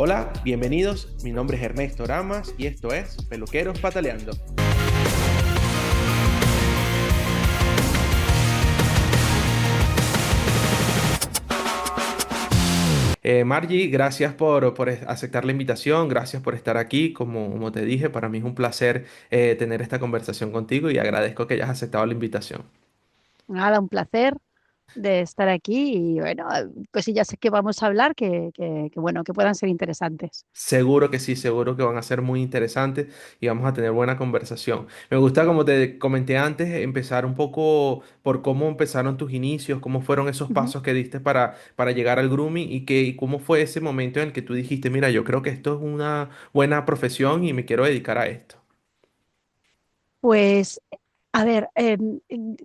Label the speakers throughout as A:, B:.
A: Hola, bienvenidos. Mi nombre es Ernesto Ramas y esto es Peluqueros Pataleando. Margie, gracias por aceptar la invitación, gracias por estar aquí. Como te dije, para mí es un placer tener esta conversación contigo y agradezco que hayas aceptado la invitación.
B: Nada, un placer de estar aquí y bueno, cosillas que vamos a hablar bueno, que puedan ser interesantes.
A: Seguro que sí, seguro que van a ser muy interesantes y vamos a tener buena conversación. Me gusta, como te comenté antes, empezar un poco por cómo empezaron tus inicios, cómo fueron esos
B: Ujú.
A: pasos que diste para llegar al grooming y cómo fue ese momento en el que tú dijiste, mira, yo creo que esto es una buena profesión y me quiero dedicar a esto.
B: Pues, a ver,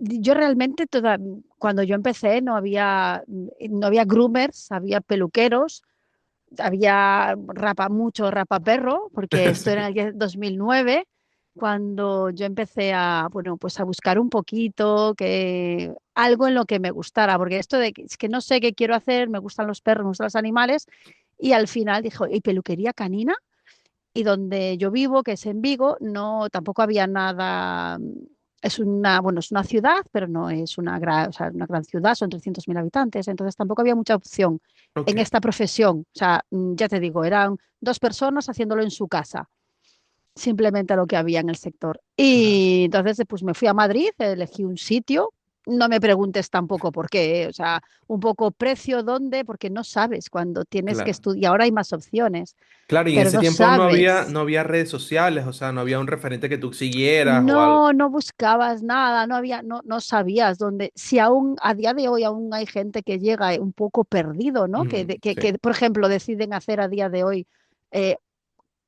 B: yo realmente cuando yo empecé no había groomers, había peluqueros, había mucho rapaperro, porque esto era en el 2009, cuando yo empecé bueno, pues a buscar un poquito, algo en lo que me gustara, porque esto es que no sé qué quiero hacer, me gustan los perros, me gustan los animales, y al final dijo, ¿y peluquería canina? Y donde yo vivo, que es en Vigo, no, tampoco había nada. Bueno, es una ciudad, pero no es o sea, una gran ciudad, son 300.000 habitantes, entonces tampoco había mucha opción
A: Ok,
B: en esta profesión. O sea, ya te digo, eran dos personas haciéndolo en su casa, simplemente lo que había en el sector.
A: claro.
B: Y entonces, pues me fui a Madrid, elegí un sitio. No me preguntes tampoco por qué, o sea, un poco precio, dónde, porque no sabes cuando tienes que
A: Claro.
B: estudiar. Ahora hay más opciones,
A: Claro, y en
B: pero
A: ese
B: no
A: tiempo
B: sabes.
A: no había redes sociales, o sea, no había un referente que tú siguieras o algo.
B: No, no buscabas nada, no sabías dónde. Si aún a día de hoy aún hay gente que llega un poco perdido, ¿no?
A: Ujú,
B: Que,
A: sí.
B: por ejemplo, deciden hacer a día de hoy, eh,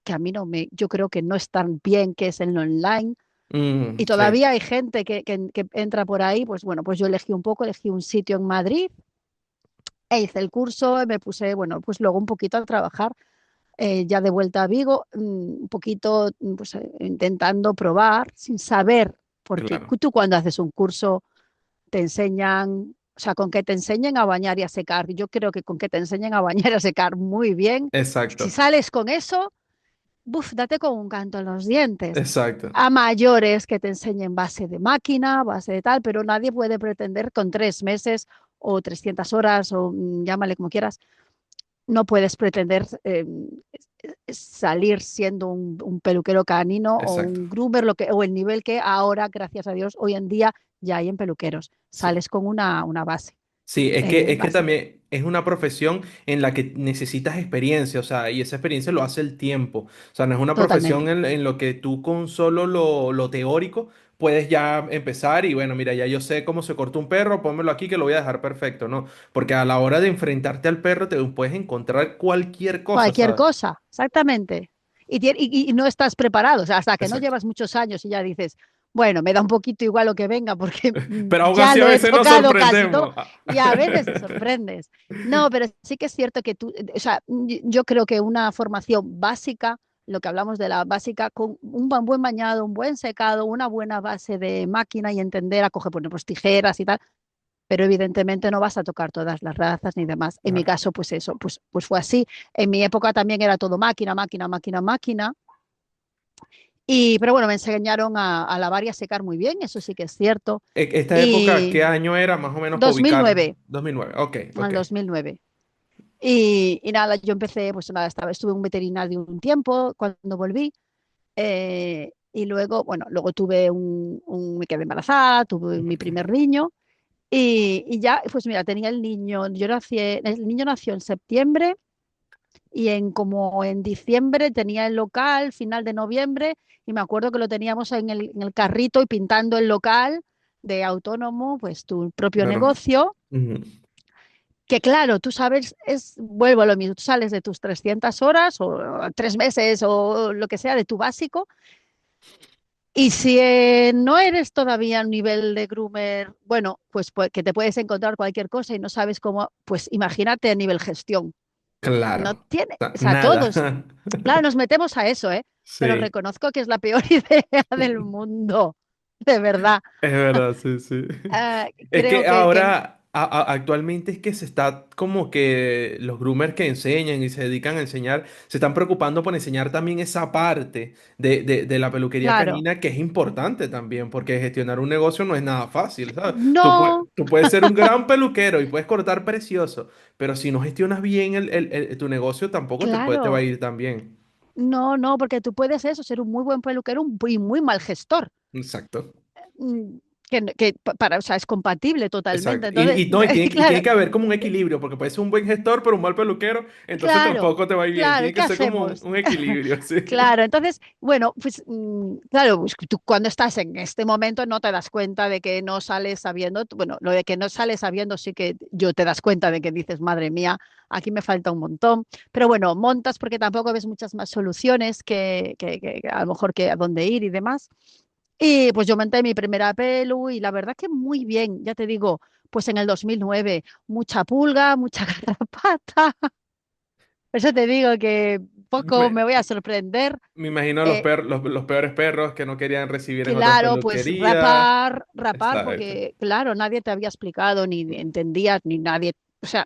B: que a mí no me, yo creo que no es tan bien, que es en lo online. Y
A: Sí.
B: todavía hay gente que entra por ahí, pues bueno, pues yo elegí un sitio en Madrid e hice el curso, me puse, bueno, pues luego un poquito a trabajar, ya de vuelta a Vigo, un poquito pues, intentando probar sin saber, porque
A: Claro.
B: tú cuando haces un curso te enseñan, o sea, con que te enseñen a bañar y a secar, yo creo que con que te enseñen a bañar y a secar muy bien, si
A: Exacto.
B: sales con eso, buf, date con un canto en los dientes.
A: Exacto.
B: A mayores que te enseñen base de máquina, base de tal, pero nadie puede pretender con 3 meses o 300 horas o llámale como quieras, no puedes pretender salir siendo un peluquero canino o
A: Exacto.
B: un groomer, o el nivel que ahora, gracias a Dios, hoy en día ya hay en peluqueros.
A: Sí.
B: Sales con una base.
A: Sí, es que
B: Base.
A: también es una profesión en la que necesitas experiencia, o sea, y esa experiencia lo hace el tiempo. O sea, no es una profesión
B: Totalmente.
A: en lo que tú con solo lo teórico puedes ya empezar y bueno, mira, ya yo sé cómo se corta un perro, pónmelo aquí que lo voy a dejar perfecto, ¿no? Porque a la hora de enfrentarte al perro te puedes encontrar cualquier cosa,
B: Cualquier
A: ¿sabes?
B: cosa, exactamente. Y no estás preparado, o sea, hasta que no
A: Exacto.
B: llevas muchos años y ya dices, bueno, me da un poquito igual lo que venga porque
A: Pero aún
B: ya
A: así a
B: lo he
A: veces nos
B: tocado casi todo
A: sorprendemos.
B: y a veces te sorprendes. No, pero sí que es cierto que o sea, yo creo que una formación básica, lo que hablamos de la básica, con un buen bañado, un buen secado, una buena base de máquina y entender a coger, pues, tijeras y tal, pero evidentemente no vas a tocar todas las razas ni demás. En mi
A: Claro.
B: caso, pues eso, pues fue así. En mi época también era todo máquina, máquina, máquina, máquina. Pero bueno, me enseñaron a lavar y a secar muy bien, eso sí que es cierto.
A: Esta época, ¿qué
B: Y
A: año era más o menos para ubicar?
B: 2009,
A: 2009. Ok, ok.
B: al 2009. Y nada, yo empecé, pues nada, estuve en un veterinario un tiempo cuando volví. Y luego, bueno, luego me quedé embarazada, tuve mi
A: Ok.
B: primer niño. Y ya, pues mira, tenía el niño, el niño nació en septiembre y como en diciembre tenía el local, final de noviembre, y me acuerdo que lo teníamos en el carrito y pintando el local de autónomo, pues tu propio
A: Claro.
B: negocio,
A: Ujú.
B: que claro, tú sabes, vuelvo a lo mismo, tú sales de tus 300 horas o 3 meses o lo que sea de tu básico. Y si no eres todavía a un nivel de groomer, bueno, pues que te puedes encontrar cualquier cosa y no sabes cómo, pues imagínate a nivel gestión. No
A: Claro.
B: tiene, o sea,
A: Nada.
B: todos, claro, nos metemos a eso, ¿eh? Pero
A: Sí,
B: reconozco que es la peor idea del mundo, de verdad.
A: es verdad, sí, sí. Es
B: Creo
A: que
B: que
A: ahora, Actualmente es que se está como que los groomers que enseñan y se dedican a enseñar, se están preocupando por enseñar también esa parte de la peluquería
B: Claro.
A: canina que es importante también, porque gestionar un negocio no es nada fácil, ¿sabes?
B: No,
A: Tú puedes ser un gran peluquero y puedes cortar precioso, pero si no gestionas bien tu negocio tampoco te va a
B: claro.
A: ir tan bien.
B: No, no, porque tú puedes eso, ser un muy buen peluquero y muy mal gestor.
A: Exacto.
B: mm, o sea, es compatible totalmente.
A: Exacto.
B: Entonces,
A: No, y
B: claro,
A: tiene que haber como un equilibrio, porque puedes ser un buen gestor, pero un mal peluquero, entonces
B: claro,
A: tampoco te va a ir bien.
B: claro,
A: Tiene que
B: ¿qué
A: ser como
B: hacemos?
A: un equilibrio, sí.
B: Claro, entonces, bueno, pues claro, pues, tú cuando estás en este momento no te das cuenta de que no sales sabiendo, bueno, lo de que no sales sabiendo sí que yo te das cuenta de que dices, madre mía, aquí me falta un montón, pero bueno, montas porque tampoco ves muchas más soluciones que a lo mejor que a dónde ir y demás. Y pues yo monté mi primera pelu y la verdad que muy bien, ya te digo, pues en el 2009 mucha pulga, mucha garrapata. Por eso te digo que poco
A: Me,
B: me voy a sorprender.
A: me imagino
B: Eh,
A: los peores perros que no querían recibir en otras
B: claro, pues
A: peluquerías.
B: rapar,
A: Exacto.
B: porque claro, nadie te había explicado, ni entendías, ni nadie, o sea,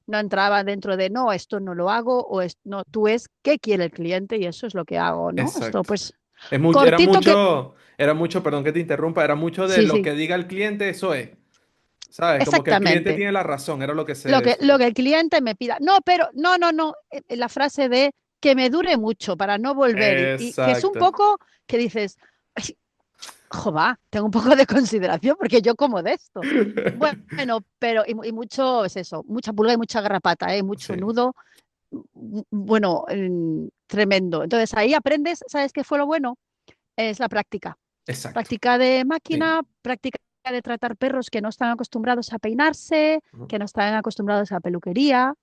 B: no entraba dentro de, no, esto no lo hago, no, tú es qué quiere el cliente y eso es lo que hago, ¿no? Esto
A: Exacto.
B: pues cortito que,
A: Era mucho, perdón que te interrumpa, era mucho de
B: sí,
A: lo
B: sí,
A: que diga el cliente, eso es. ¿Sabes? Como que el cliente
B: exactamente.
A: tiene la razón, era lo que se
B: Lo
A: decía.
B: que el cliente me pida. No, pero no, no, no. La frase de que me dure mucho para no volver y que es un
A: Exacto.
B: poco que dices, "Ay, jova, tengo un poco de consideración porque yo como de esto. Bueno, pero y mucho es eso, mucha pulga y mucha garrapata,
A: Sí,
B: mucho nudo, bueno, tremendo. Entonces ahí aprendes, ¿sabes qué fue lo bueno? Es la práctica.
A: exacto.
B: Práctica de
A: Sí.
B: máquina, práctica de tratar perros que no están acostumbrados a peinarse,
A: Ujú.
B: que no están acostumbrados a peluquería,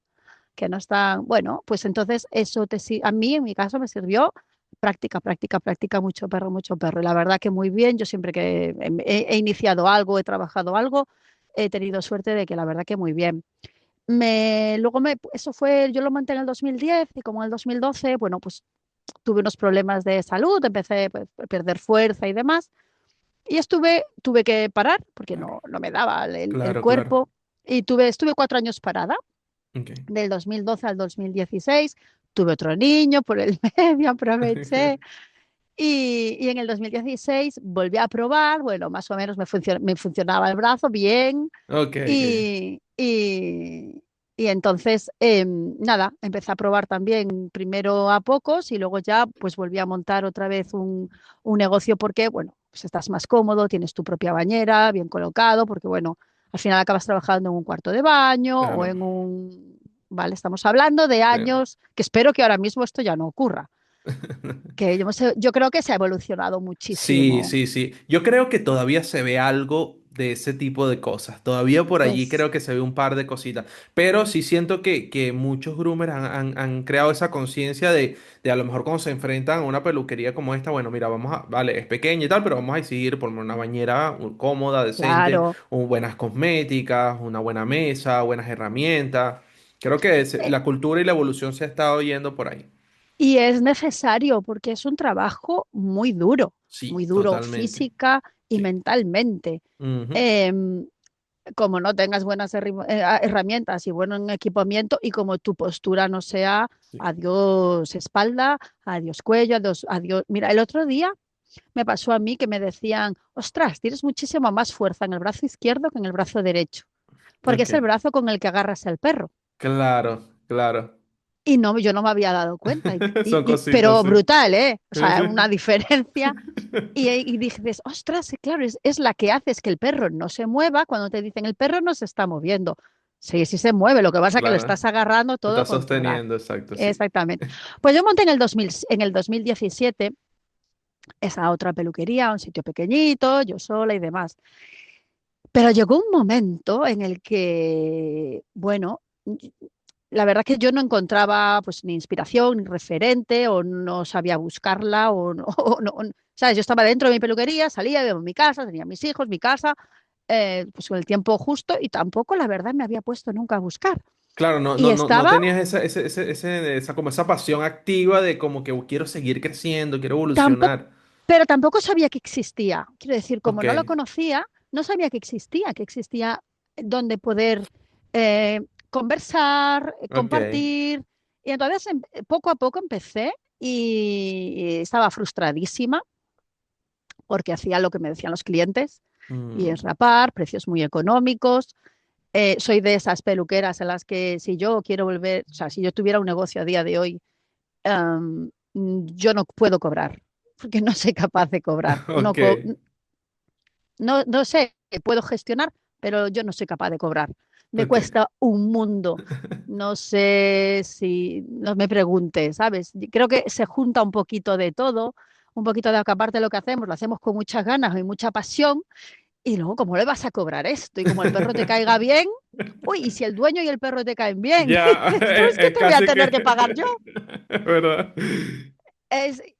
B: que no están, bueno, pues entonces a mí en mi caso me sirvió práctica, práctica, práctica, mucho perro, mucho perro. Y la verdad que muy bien, yo siempre que he iniciado algo, he trabajado algo, he tenido suerte de que la verdad que muy bien. Eso fue, yo lo monté en el 2010 y como en el 2012, bueno, pues tuve unos problemas de salud, empecé pues, a perder fuerza y demás. Y tuve que parar porque
A: Claro,
B: no me daba el
A: claro, claro.
B: cuerpo y estuve 4 años parada
A: Ok.
B: del 2012 al 2016. Tuve otro niño por el medio, aproveché. Y en el 2016 volví a probar, bueno, más o menos me funcionaba el brazo bien.
A: Ok, ok.
B: Y entonces, nada, empecé a probar también primero a pocos y luego ya pues volví a montar otra vez un negocio porque, bueno, pues estás más cómodo, tienes tu propia bañera, bien colocado, porque, bueno, al final acabas trabajando en un cuarto de baño o
A: Claro.
B: en un... Vale, estamos hablando de
A: Sí.
B: años, que espero que ahora mismo esto ya no ocurra, que yo creo que se ha evolucionado
A: Sí,
B: muchísimo.
A: sí, sí. Yo creo que todavía se ve algo de ese tipo de cosas. Todavía por allí
B: Pues
A: creo que se ve un par de cositas. Pero sí siento que muchos groomers han creado esa conciencia de a lo mejor cuando se enfrentan a una peluquería como esta, bueno, mira, vale, es pequeña y tal, pero vamos a exigir por una bañera cómoda, decente,
B: claro.
A: buenas cosméticas, una buena mesa, buenas herramientas. Creo que
B: eh,
A: la cultura y la evolución se ha estado yendo por ahí.
B: Y es necesario porque es un trabajo muy
A: Sí,
B: duro
A: totalmente.
B: física y
A: Sí.
B: mentalmente.
A: Ujú.
B: Em, Como no tengas buenas herramientas y buen equipamiento y como tu postura no sea
A: Sí.
B: adiós espalda, adiós cuello, adiós. Mira, el otro día me pasó a mí que me decían, ostras, tienes muchísima más fuerza en el brazo izquierdo que en el brazo derecho, porque
A: Ok.
B: es el brazo con el que agarras al perro.
A: Claro, claro.
B: Y no, yo no me había dado cuenta,
A: Son cositas,
B: pero
A: sí.
B: brutal, ¿eh? O
A: Sí,
B: sea,
A: sí.
B: una diferencia. Y dices, ostras, sí, claro, es la que hace es que el perro no se mueva cuando te dicen el perro no se está moviendo. Sí, sí se mueve, lo que pasa es que lo
A: Claro.
B: estás agarrando
A: Te
B: todo
A: estás
B: con tu brazo.
A: sosteniendo, exacto, sí.
B: Exactamente. Pues yo monté en el 2017 esa otra peluquería, un sitio pequeñito, yo sola y demás. Pero llegó un momento en el que, bueno, la verdad que yo no encontraba pues ni inspiración, ni referente, o no sabía buscarla, ¿sabes? Yo estaba dentro de mi peluquería, salía, iba a mi casa, tenía mis hijos, mi casa, pues con el tiempo justo, y tampoco, la verdad, me había puesto nunca a buscar.
A: Claro,
B: Y
A: no
B: estaba,
A: tenías esa, como esa pasión activa de como que quiero seguir creciendo, quiero
B: tampoco,
A: evolucionar.
B: pero tampoco sabía que existía. Quiero decir, como
A: Ok,
B: no lo conocía, no sabía que existía donde poder eh, conversar,
A: Ok.
B: compartir. Y entonces poco a poco empecé y estaba frustradísima porque hacía lo que me decían los clientes y es
A: Mm,
B: rapar, precios muy económicos. Soy de esas peluqueras en las que si yo quiero volver, o sea, si yo tuviera un negocio a día de hoy, yo no puedo cobrar, porque no soy capaz de cobrar. No,
A: ok.
B: no sé, puedo gestionar, pero yo no soy capaz de cobrar. Me
A: Ok.
B: cuesta un mundo. No sé si, no me preguntes, ¿sabes? Creo que se junta un poquito de todo, un poquito de que aparte de lo hacemos con muchas ganas y mucha pasión, y luego, ¿cómo le vas a cobrar esto? Y como el perro te caiga bien, uy, y si el dueño y el perro te caen bien,
A: Ya,
B: entonces, ¿qué
A: es
B: te voy a
A: casi
B: tener que
A: que...
B: pagar yo?
A: ¿Verdad?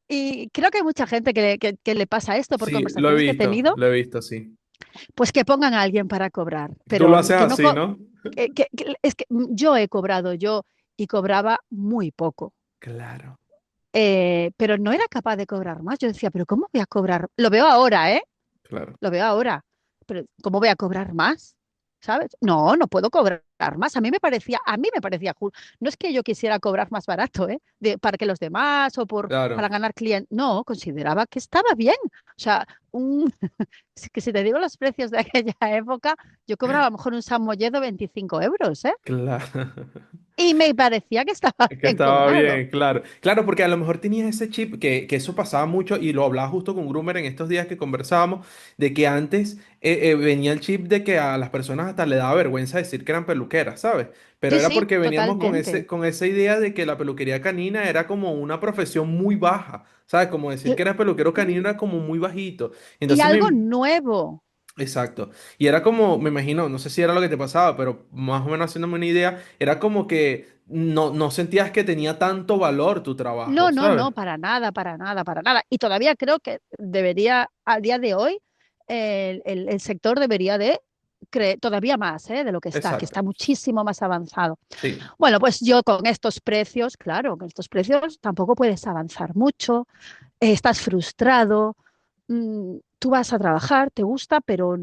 B: Y creo que hay mucha gente que le pasa esto por
A: Sí, lo he
B: conversaciones que he tenido,
A: visto, sí.
B: pues que pongan a alguien para cobrar,
A: Tú lo
B: pero
A: haces
B: que no,
A: así, ¿no?
B: es que yo he cobrado yo y cobraba muy poco,
A: Claro,
B: pero no era capaz de cobrar más. Yo decía, pero ¿cómo voy a cobrar? Lo veo ahora, ¿eh?
A: claro.
B: Lo veo ahora, pero ¿cómo voy a cobrar más? ¿Sabes? No, no puedo cobrar más. A mí me parecía justo. No es que yo quisiera cobrar más barato, ¿eh? Para que los demás o para
A: Claro.
B: ganar clientes. No, consideraba que estaba bien. O sea, es que si te digo los precios de aquella época, yo cobraba a lo mejor un samolledo 25 euros, ¿eh?
A: Claro.
B: Y me parecía que estaba
A: Es que
B: bien
A: estaba
B: cobrado.
A: bien, claro. Claro, porque a lo mejor tenías ese chip que eso pasaba mucho y lo hablaba justo con Groomer en estos días que conversábamos, de que antes venía el chip de que a las personas hasta le daba vergüenza decir que eran peluqueras, ¿sabes? Pero
B: Sí,
A: era
B: sí,
A: porque veníamos
B: totalmente.
A: con esa idea de que la peluquería canina era como una profesión muy baja, ¿sabes? Como decir que
B: Y,
A: era peluquero canino era como muy bajito.
B: y
A: Entonces
B: algo
A: me,
B: nuevo.
A: Exacto. Y era como, me imagino, no sé si era lo que te pasaba, pero más o menos haciéndome una idea, era como que no sentías que tenía tanto valor tu trabajo,
B: No, no,
A: ¿sabes?
B: no, para nada, para nada, para nada. Y todavía creo que debería, a día de hoy, el sector debería de creer todavía más, de lo que
A: Exacto.
B: está muchísimo más avanzado.
A: Sí,
B: Bueno, pues yo con estos precios, claro, con estos precios tampoco puedes avanzar mucho, estás frustrado, tú vas a trabajar, te gusta, pero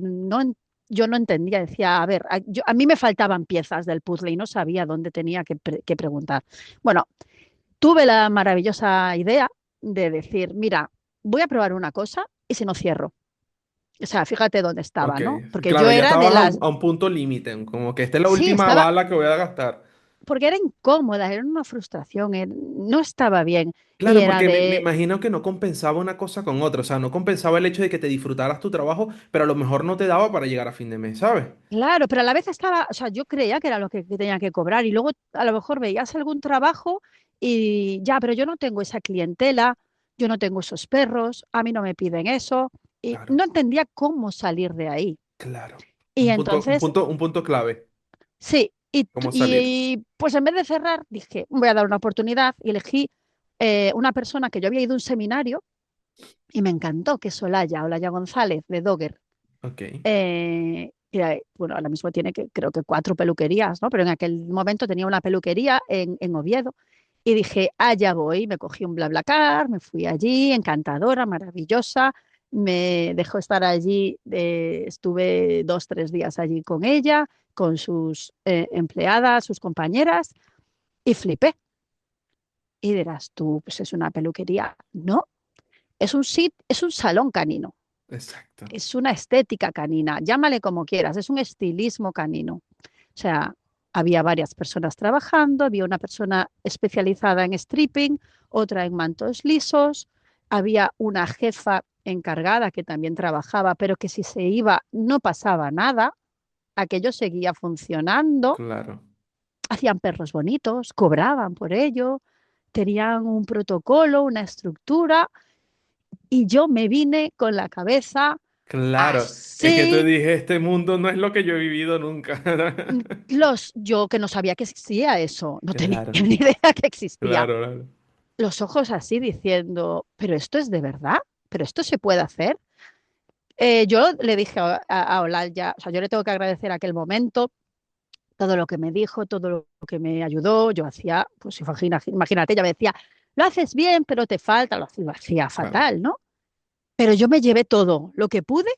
B: yo no entendía, decía, a ver, a mí me faltaban piezas del puzzle y no sabía dónde tenía que preguntar. Bueno, tuve la maravillosa idea de decir, mira, voy a probar una cosa y si no cierro. O sea, fíjate dónde estaba,
A: ok.
B: ¿no? Porque yo
A: Claro, ya
B: era de
A: estabas
B: las...
A: a un punto límite, como que esta es la
B: Sí,
A: última
B: estaba,
A: bala que voy a gastar.
B: porque era incómoda, era una frustración, no estaba bien. Y
A: Claro,
B: era
A: porque me
B: de,
A: imagino que no compensaba una cosa con otra, o sea, no compensaba el hecho de que te disfrutaras tu trabajo, pero a lo mejor no te daba para llegar a fin de mes, ¿sabes?
B: claro, pero a la vez estaba, o sea, yo creía que era lo que tenía que cobrar y luego a lo mejor veías algún trabajo y ya, pero yo no tengo esa clientela, yo no tengo esos perros, a mí no me piden eso y
A: Claro,
B: no entendía cómo salir de ahí.
A: claro.
B: Y entonces,
A: Un punto clave,
B: sí,
A: cómo salir.
B: pues en vez de cerrar, dije, voy a dar una oportunidad y elegí una persona que yo había ido a un seminario y me encantó, que es Olaya González de Dogger.
A: Ok.
B: Bueno, ahora mismo tiene creo que 4 peluquerías, ¿no? Pero en aquel momento tenía una peluquería en Oviedo y dije, allá voy, me cogí un BlaBlaCar, me fui allí, encantadora, maravillosa, me dejó estar allí, estuve 2, 3 días allí con ella, con sus empleadas, sus compañeras y flipé. Y dirás tú, pues es una peluquería. No, es un salón canino,
A: Exacto.
B: es una estética canina, llámale como quieras, es un estilismo canino. O sea, había varias personas trabajando, había una persona especializada en stripping, otra en mantos lisos, había una jefa encargada que también trabajaba, pero que si se iba no pasaba nada, aquello seguía funcionando,
A: Claro.
B: hacían perros bonitos, cobraban por ello, tenían un protocolo, una estructura, y yo me vine con la cabeza
A: Claro. Es que te
B: así.
A: dije, este mundo no es lo que yo he vivido nunca.
B: Yo que no sabía que existía eso, no tenía
A: Claro,
B: ni idea que existía.
A: claro, claro.
B: Los ojos así diciendo, pero esto es de verdad, pero esto se puede hacer. Yo le dije a Olaya, o sea, yo le tengo que agradecer aquel momento, todo lo que me dijo, todo lo que me ayudó. Yo hacía, pues imagínate, ella me decía, lo haces bien, pero te falta, lo hacía
A: Claro.
B: fatal, ¿no? Pero yo me llevé todo, lo que pude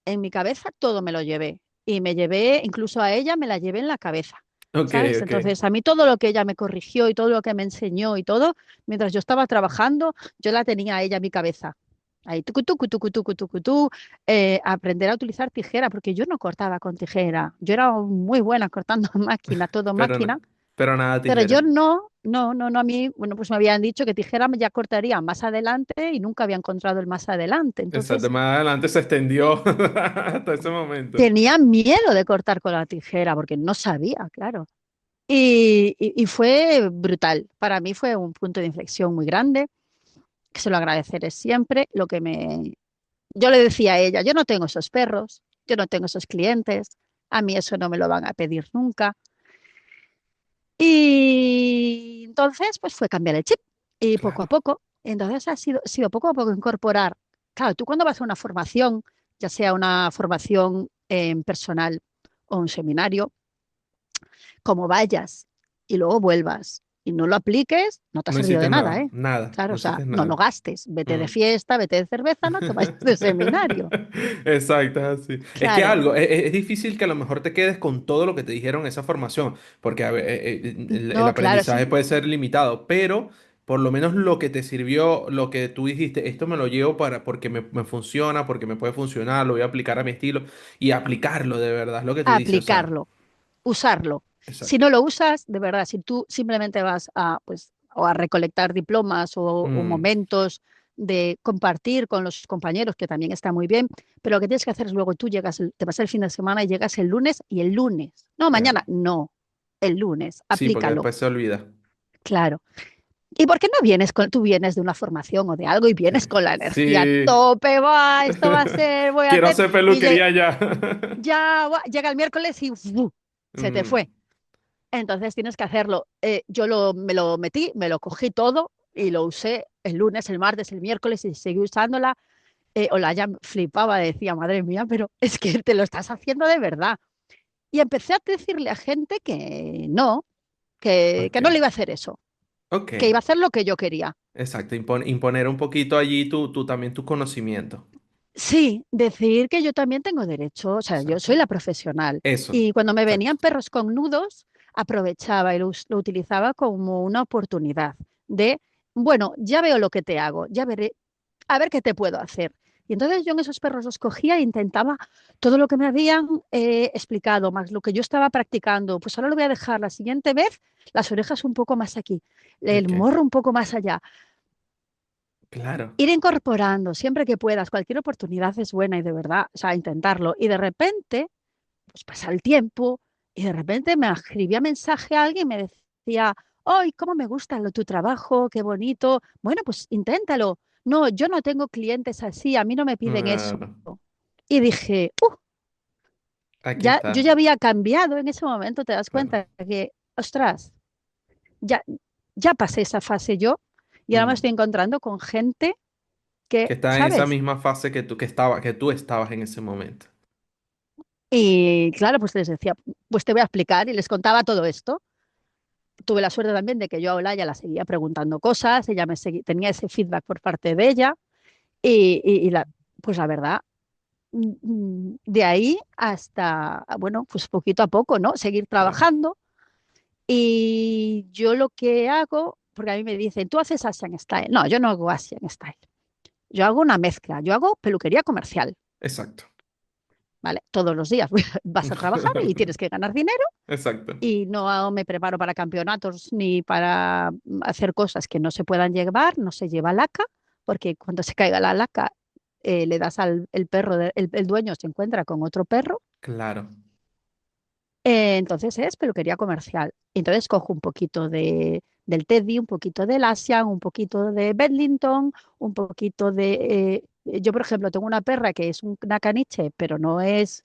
B: en mi cabeza, todo me lo llevé. y me llevé, incluso a ella me la llevé en la cabeza,
A: Ok,
B: ¿sabes?
A: ok.
B: Entonces, a mí todo lo que ella me corrigió y todo lo que me enseñó y todo, mientras yo estaba trabajando, yo la tenía a ella en mi cabeza. Ahí, tucu, tucu, tucu, tucu, tucu, tu, aprender a utilizar tijera, porque yo no cortaba con tijera. Yo era muy buena cortando máquina, todo
A: Pero,
B: máquina,
A: pero nada,
B: pero
A: tijera.
B: yo no, a mí, bueno, pues me habían dicho que tijera ya cortaría más adelante y nunca había encontrado el más adelante.
A: Exacto,
B: Entonces,
A: más adelante se extendió hasta ese momento.
B: tenía miedo de cortar con la tijera porque no sabía, claro. Y fue brutal. Para mí fue un punto de inflexión muy grande, que se lo agradeceré siempre. Yo le decía a ella, yo no tengo esos perros, yo no tengo esos clientes, a mí eso no me lo van a pedir nunca. Y entonces, pues fue cambiar el chip y poco a
A: Claro.
B: poco. Entonces sido poco a poco incorporar. Claro, tú cuando vas a una formación, ya sea una formación personal o un seminario, como vayas y luego vuelvas y no lo apliques, no te ha
A: No
B: servido
A: hiciste
B: de nada,
A: nada,
B: ¿eh?
A: nada,
B: Claro,
A: no
B: o sea,
A: hiciste
B: no
A: nada.
B: gastes, vete de
A: Mm.
B: fiesta, vete de cerveza, no te vayas de seminario.
A: Exacto, es así. Es que
B: Claro,
A: algo, es difícil que a lo mejor te quedes con todo lo que te dijeron en esa formación, porque a ver, el
B: no, claro,
A: aprendizaje puede ser limitado, pero por lo menos lo que te sirvió, lo que tú dijiste, esto me lo llevo para, porque me funciona, porque me puede funcionar, lo voy a aplicar a mi estilo y aplicarlo de verdad, es lo que tú dices, o sea,
B: aplicarlo, usarlo. Si
A: exacto.
B: no lo usas, de verdad, si tú simplemente vas a, pues, o a recolectar diplomas o
A: Mm,
B: momentos de compartir con los compañeros, que también está muy bien, pero lo que tienes que hacer es luego tú llegas, te vas el fin de semana y llegas el lunes y el lunes, no mañana,
A: claro.
B: no, el lunes,
A: Sí, porque
B: aplícalo,
A: después se olvida.
B: claro. ¿Y por qué no vienes tú vienes de una formación o de algo y vienes con la energía a
A: Sí.
B: tope, va, esto va a ser, voy a
A: Quiero
B: hacer,
A: hacer
B: y
A: peluquería ya.
B: ya llega el miércoles y ¡fu! Se te
A: Mm,
B: fue. Entonces tienes que hacerlo. Me lo metí, me lo cogí todo y lo usé el lunes, el martes, el miércoles y seguí usándola. Ya flipaba, decía, madre mía, pero es que te lo estás haciendo de verdad. Y empecé a decirle a gente que no, que
A: ok,
B: no le iba a hacer eso,
A: ok.
B: que iba a hacer lo que yo quería.
A: Exacto, imponer un poquito allí también tu conocimiento.
B: Sí, decir que yo también tengo derecho, o sea, yo
A: Exacto.
B: soy la profesional.
A: Eso,
B: Y cuando me
A: exacto.
B: venían perros con nudos, aprovechaba y lo utilizaba como una oportunidad de, bueno, ya veo lo que te hago, ya veré, a ver qué te puedo hacer. Y entonces yo en esos perros los cogía e intentaba todo lo que me habían explicado, más lo que yo estaba practicando. Pues ahora lo voy a dejar la siguiente vez, las orejas un poco más aquí, el
A: Ok,
B: morro un poco más allá.
A: claro.
B: Ir incorporando siempre que puedas, cualquier oportunidad es buena y de verdad, o sea, intentarlo. Y de repente, pues pasa el tiempo y de repente me escribía mensaje a alguien y me decía, ¡ay, cómo me gusta tu trabajo, qué bonito! Bueno, pues inténtalo. No, yo no tengo clientes así, a mí no me piden eso.
A: Claro.
B: Y dije,
A: Aquí
B: ya, yo
A: está.
B: ya había cambiado en ese momento, te das
A: Claro.
B: cuenta que, ostras, ya, ya pasé esa fase yo y ahora me
A: Mm.
B: estoy encontrando con gente que,
A: Que está en esa
B: ¿sabes?
A: misma fase que tú estabas en ese momento.
B: Y claro, pues les decía, pues te voy a explicar y les contaba todo esto. Tuve la suerte también de que yo a Olaya la seguía preguntando cosas, ella tenía ese feedback por parte de ella pues la verdad, de ahí hasta, bueno, pues poquito a poco, ¿no? Seguir
A: Claro.
B: trabajando y yo lo que hago, porque a mí me dicen, tú haces Asian Style. No, yo no hago Asian Style. Yo hago una mezcla, yo hago peluquería comercial,
A: Exacto.
B: ¿vale? Todos los días vas a trabajar y tienes que ganar dinero
A: Exacto.
B: y no me preparo para campeonatos ni para hacer cosas que no se puedan llevar, no se lleva laca, porque cuando se caiga la laca le das al el perro, el dueño se encuentra con otro perro,
A: Claro.
B: entonces es peluquería comercial. Entonces cojo un poquito del Teddy, un poquito del Asian, un poquito de Bedlington, un poquito yo por ejemplo tengo una perra que es una caniche, pero no es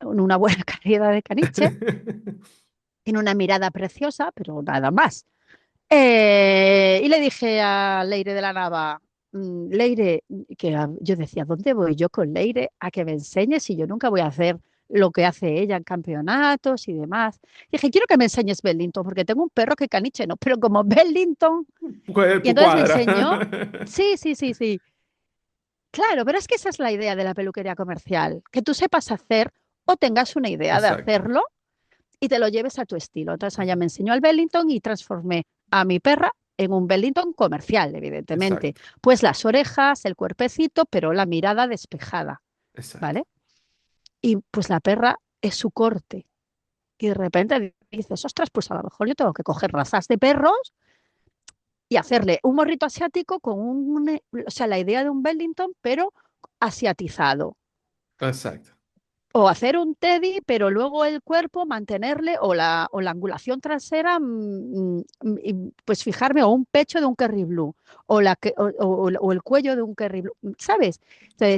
B: una buena calidad de caniche, tiene una mirada preciosa, pero nada más. Y le dije a Leire de la Nava, Leire, yo decía, ¿dónde voy yo con Leire a que me enseñes si yo nunca voy a hacer lo que hace ella en campeonatos y demás? Dije, quiero que me enseñes Bellington, porque tengo un perro que caniche, no, pero como Bellington. Y entonces me
A: Cuadra.
B: enseñó, sí, sí, sí, sí. Claro, pero es que esa es la idea de la peluquería comercial, que tú sepas hacer o tengas una idea de
A: Exacto,
B: hacerlo y te lo lleves a tu estilo. Entonces ella me enseñó el Bellington y transformé a mi perra en un Bellington comercial, evidentemente.
A: exacto,
B: Pues las orejas, el cuerpecito, pero la mirada despejada,
A: exacto.
B: ¿vale? Y pues la perra es su corte. Y de repente dices, ostras, pues a lo mejor yo tengo que coger razas de perros y hacerle un morrito asiático con o sea, la idea de un Bellington, pero asiatizado.
A: Exacto.
B: O hacer un teddy, pero luego el cuerpo mantenerle, o la angulación trasera, pues fijarme, o un pecho de un Kerry Blue, o el cuello de un Kerry Blue, ¿sabes?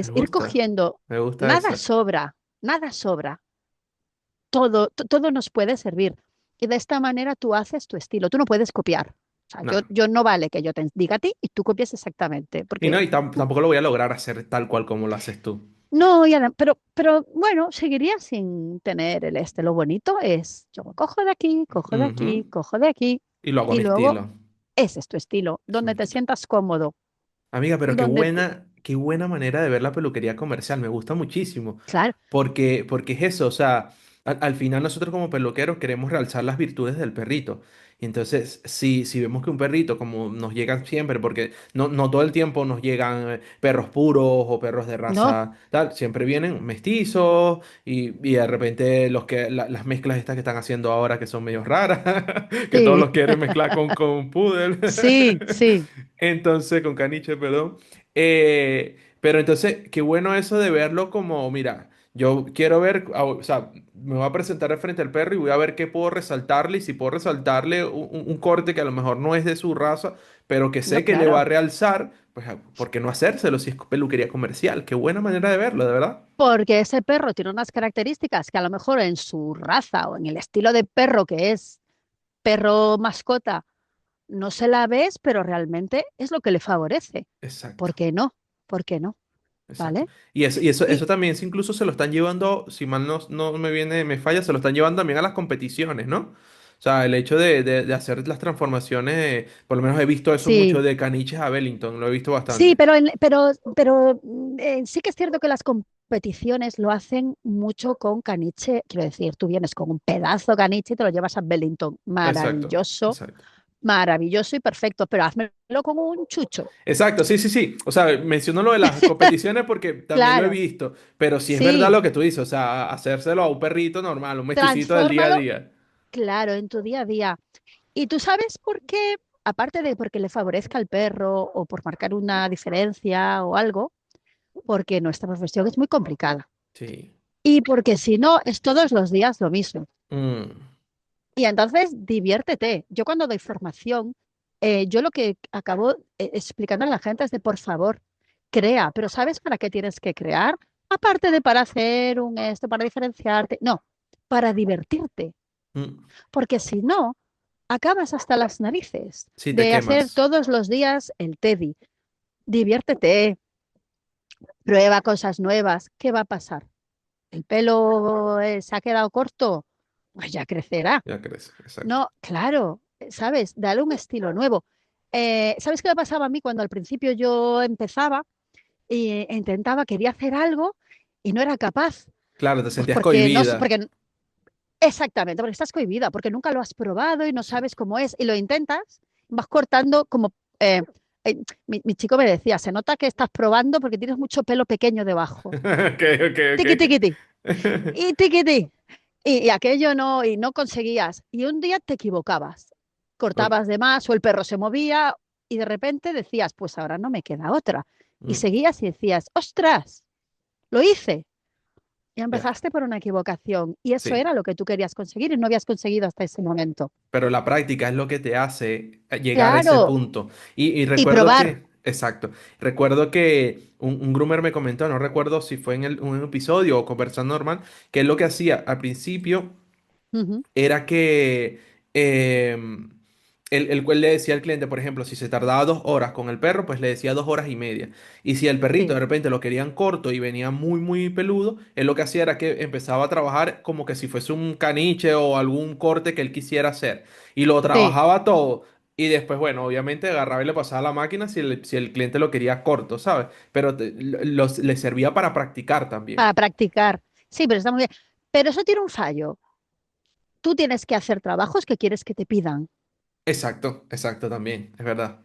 A: Me
B: Entonces, ir
A: gusta,
B: cogiendo,
A: me gusta
B: nada
A: eso.
B: sobra, nada sobra, todo nos puede servir. Y de esta manera tú haces tu estilo, tú no puedes copiar. O sea,
A: No.
B: yo no vale que yo te diga a ti y tú copies exactamente,
A: Y no,
B: porque
A: y tampoco lo voy a lograr hacer tal cual como lo haces tú.
B: no, pero bueno, seguiría sin tener el este. Lo bonito es, yo cojo de aquí, cojo de aquí,
A: Ujú.
B: cojo de aquí,
A: Y lo hago a
B: y
A: mi
B: luego
A: estilo.
B: ese es tu estilo,
A: Ese es mi
B: donde te
A: estilo.
B: sientas cómodo,
A: Amiga, pero
B: donde,
A: qué buena manera de ver la peluquería comercial. Me gusta muchísimo.
B: claro,
A: Porque es eso, o sea, al final nosotros como peluqueros queremos realzar las virtudes del perrito. Y entonces, si vemos que un perrito, como nos llegan siempre, porque no todo el tiempo nos llegan perros puros o perros de
B: no,
A: raza tal, siempre vienen mestizos y de repente las mezclas estas que están haciendo ahora que son medio raras, que todos
B: sí,
A: los quieren mezclar con poodle.
B: sí, sí,
A: Entonces, con caniche, perdón. Pero entonces, qué bueno eso de verlo como, mira, yo quiero ver, o sea, me voy a presentar al frente al perro y voy a ver qué puedo resaltarle y si puedo resaltarle un corte que a lo mejor no es de su raza, pero que
B: no,
A: sé que le va a
B: claro,
A: realzar, pues, ¿por qué no hacérselo si es peluquería comercial? Qué buena manera de verlo, de verdad.
B: porque ese perro tiene unas características que a lo mejor en su raza o en el estilo de perro que es perro mascota no se la ves, pero realmente es lo que le favorece.
A: Exacto.
B: ¿Por qué no? ¿Por qué no?
A: Exacto.
B: ¿Vale?
A: Y eso
B: Y
A: también incluso se lo están llevando, si mal no me viene, me falla, se lo están llevando también a las competiciones, ¿no? O sea, el hecho de hacer las transformaciones, por lo menos he visto eso mucho
B: sí,
A: de caniches a Bellington, lo he visto
B: sí,
A: bastante.
B: pero sí que es cierto que las competiciones lo hacen mucho con caniche. Quiero decir, tú vienes con un pedazo de caniche y te lo llevas a Bellington.
A: Exacto,
B: Maravilloso,
A: exacto.
B: maravilloso y perfecto, pero házmelo con un chucho.
A: Exacto, sí, sí, sí. O sea, menciono lo de las competiciones porque también lo he
B: Claro,
A: visto, pero sí es verdad
B: sí,
A: lo que tú dices, o sea, hacérselo a un perrito normal, un mestizito del día a
B: transfórmalo,
A: día.
B: claro, en tu día a día. ¿Y tú sabes por qué? Aparte de porque le favorezca al perro o por marcar una diferencia o algo, porque nuestra profesión es muy complicada.
A: Sí.
B: Y porque si no, es todos los días lo mismo.
A: Mm,
B: Y entonces diviértete. Yo cuando doy formación, yo lo que acabo explicando a la gente es de por favor, crea, pero ¿sabes para qué tienes que crear? Aparte de para hacer un esto, para diferenciarte, no, para divertirte.
A: mm.
B: Porque si no, acabas hasta las narices
A: Sí, te
B: de hacer
A: quemas.
B: todos los días el Teddy. Diviértete, prueba cosas nuevas. ¿Qué va a pasar? ¿El pelo se ha quedado corto? Pues ya crecerá.
A: Ya crees, exacto.
B: No, claro, ¿sabes? Dale un estilo nuevo. ¿Sabes qué me pasaba a mí cuando al principio yo empezaba e intentaba, quería hacer algo y no era capaz?
A: Claro, te
B: Pues
A: sentías
B: porque no,
A: cohibida.
B: porque exactamente, porque estás cohibida, porque nunca lo has probado y no sabes
A: Exacto.
B: cómo es y lo intentas, vas cortando como mi chico me decía, se nota que estás probando porque tienes mucho pelo pequeño debajo.
A: Ok, ok,
B: Tiqui, tiqui,
A: ok.
B: ti. Y tiqui, ti. Y aquello no, y no conseguías. Y un día te equivocabas.
A: Ok.
B: Cortabas de más o el perro se movía y de repente decías, pues ahora no me queda otra. Y
A: Mm,
B: seguías y decías, ostras, lo hice. Y
A: ya,
B: empezaste por una equivocación. Y eso
A: sí.
B: era lo que tú querías conseguir y no habías conseguido hasta ese momento.
A: Pero la práctica es lo que te hace llegar a ese
B: Claro.
A: punto. Y
B: Y
A: recuerdo
B: probar.
A: que, exacto, recuerdo que un groomer me comentó, no recuerdo si fue en un episodio o conversando normal, que él lo que hacía al principio
B: Ujú.
A: era que el cual le decía al cliente, por ejemplo, si se tardaba 2 horas con el perro, pues le decía 2 horas y media. Y si el perrito
B: Sí,
A: de repente lo querían corto y venía muy, muy peludo, él lo que hacía era que empezaba a trabajar como que si fuese un caniche o algún corte que él quisiera hacer. Y lo
B: sí,
A: trabajaba todo. Y después, bueno, obviamente agarraba y le pasaba a la máquina si el cliente lo quería corto, ¿sabes? Pero le servía para practicar también.
B: para practicar. Sí, pero está muy bien. Pero eso tiene un fallo. Tú tienes que hacer trabajos que quieres que te pidan.
A: Exacto, exacto también, es verdad,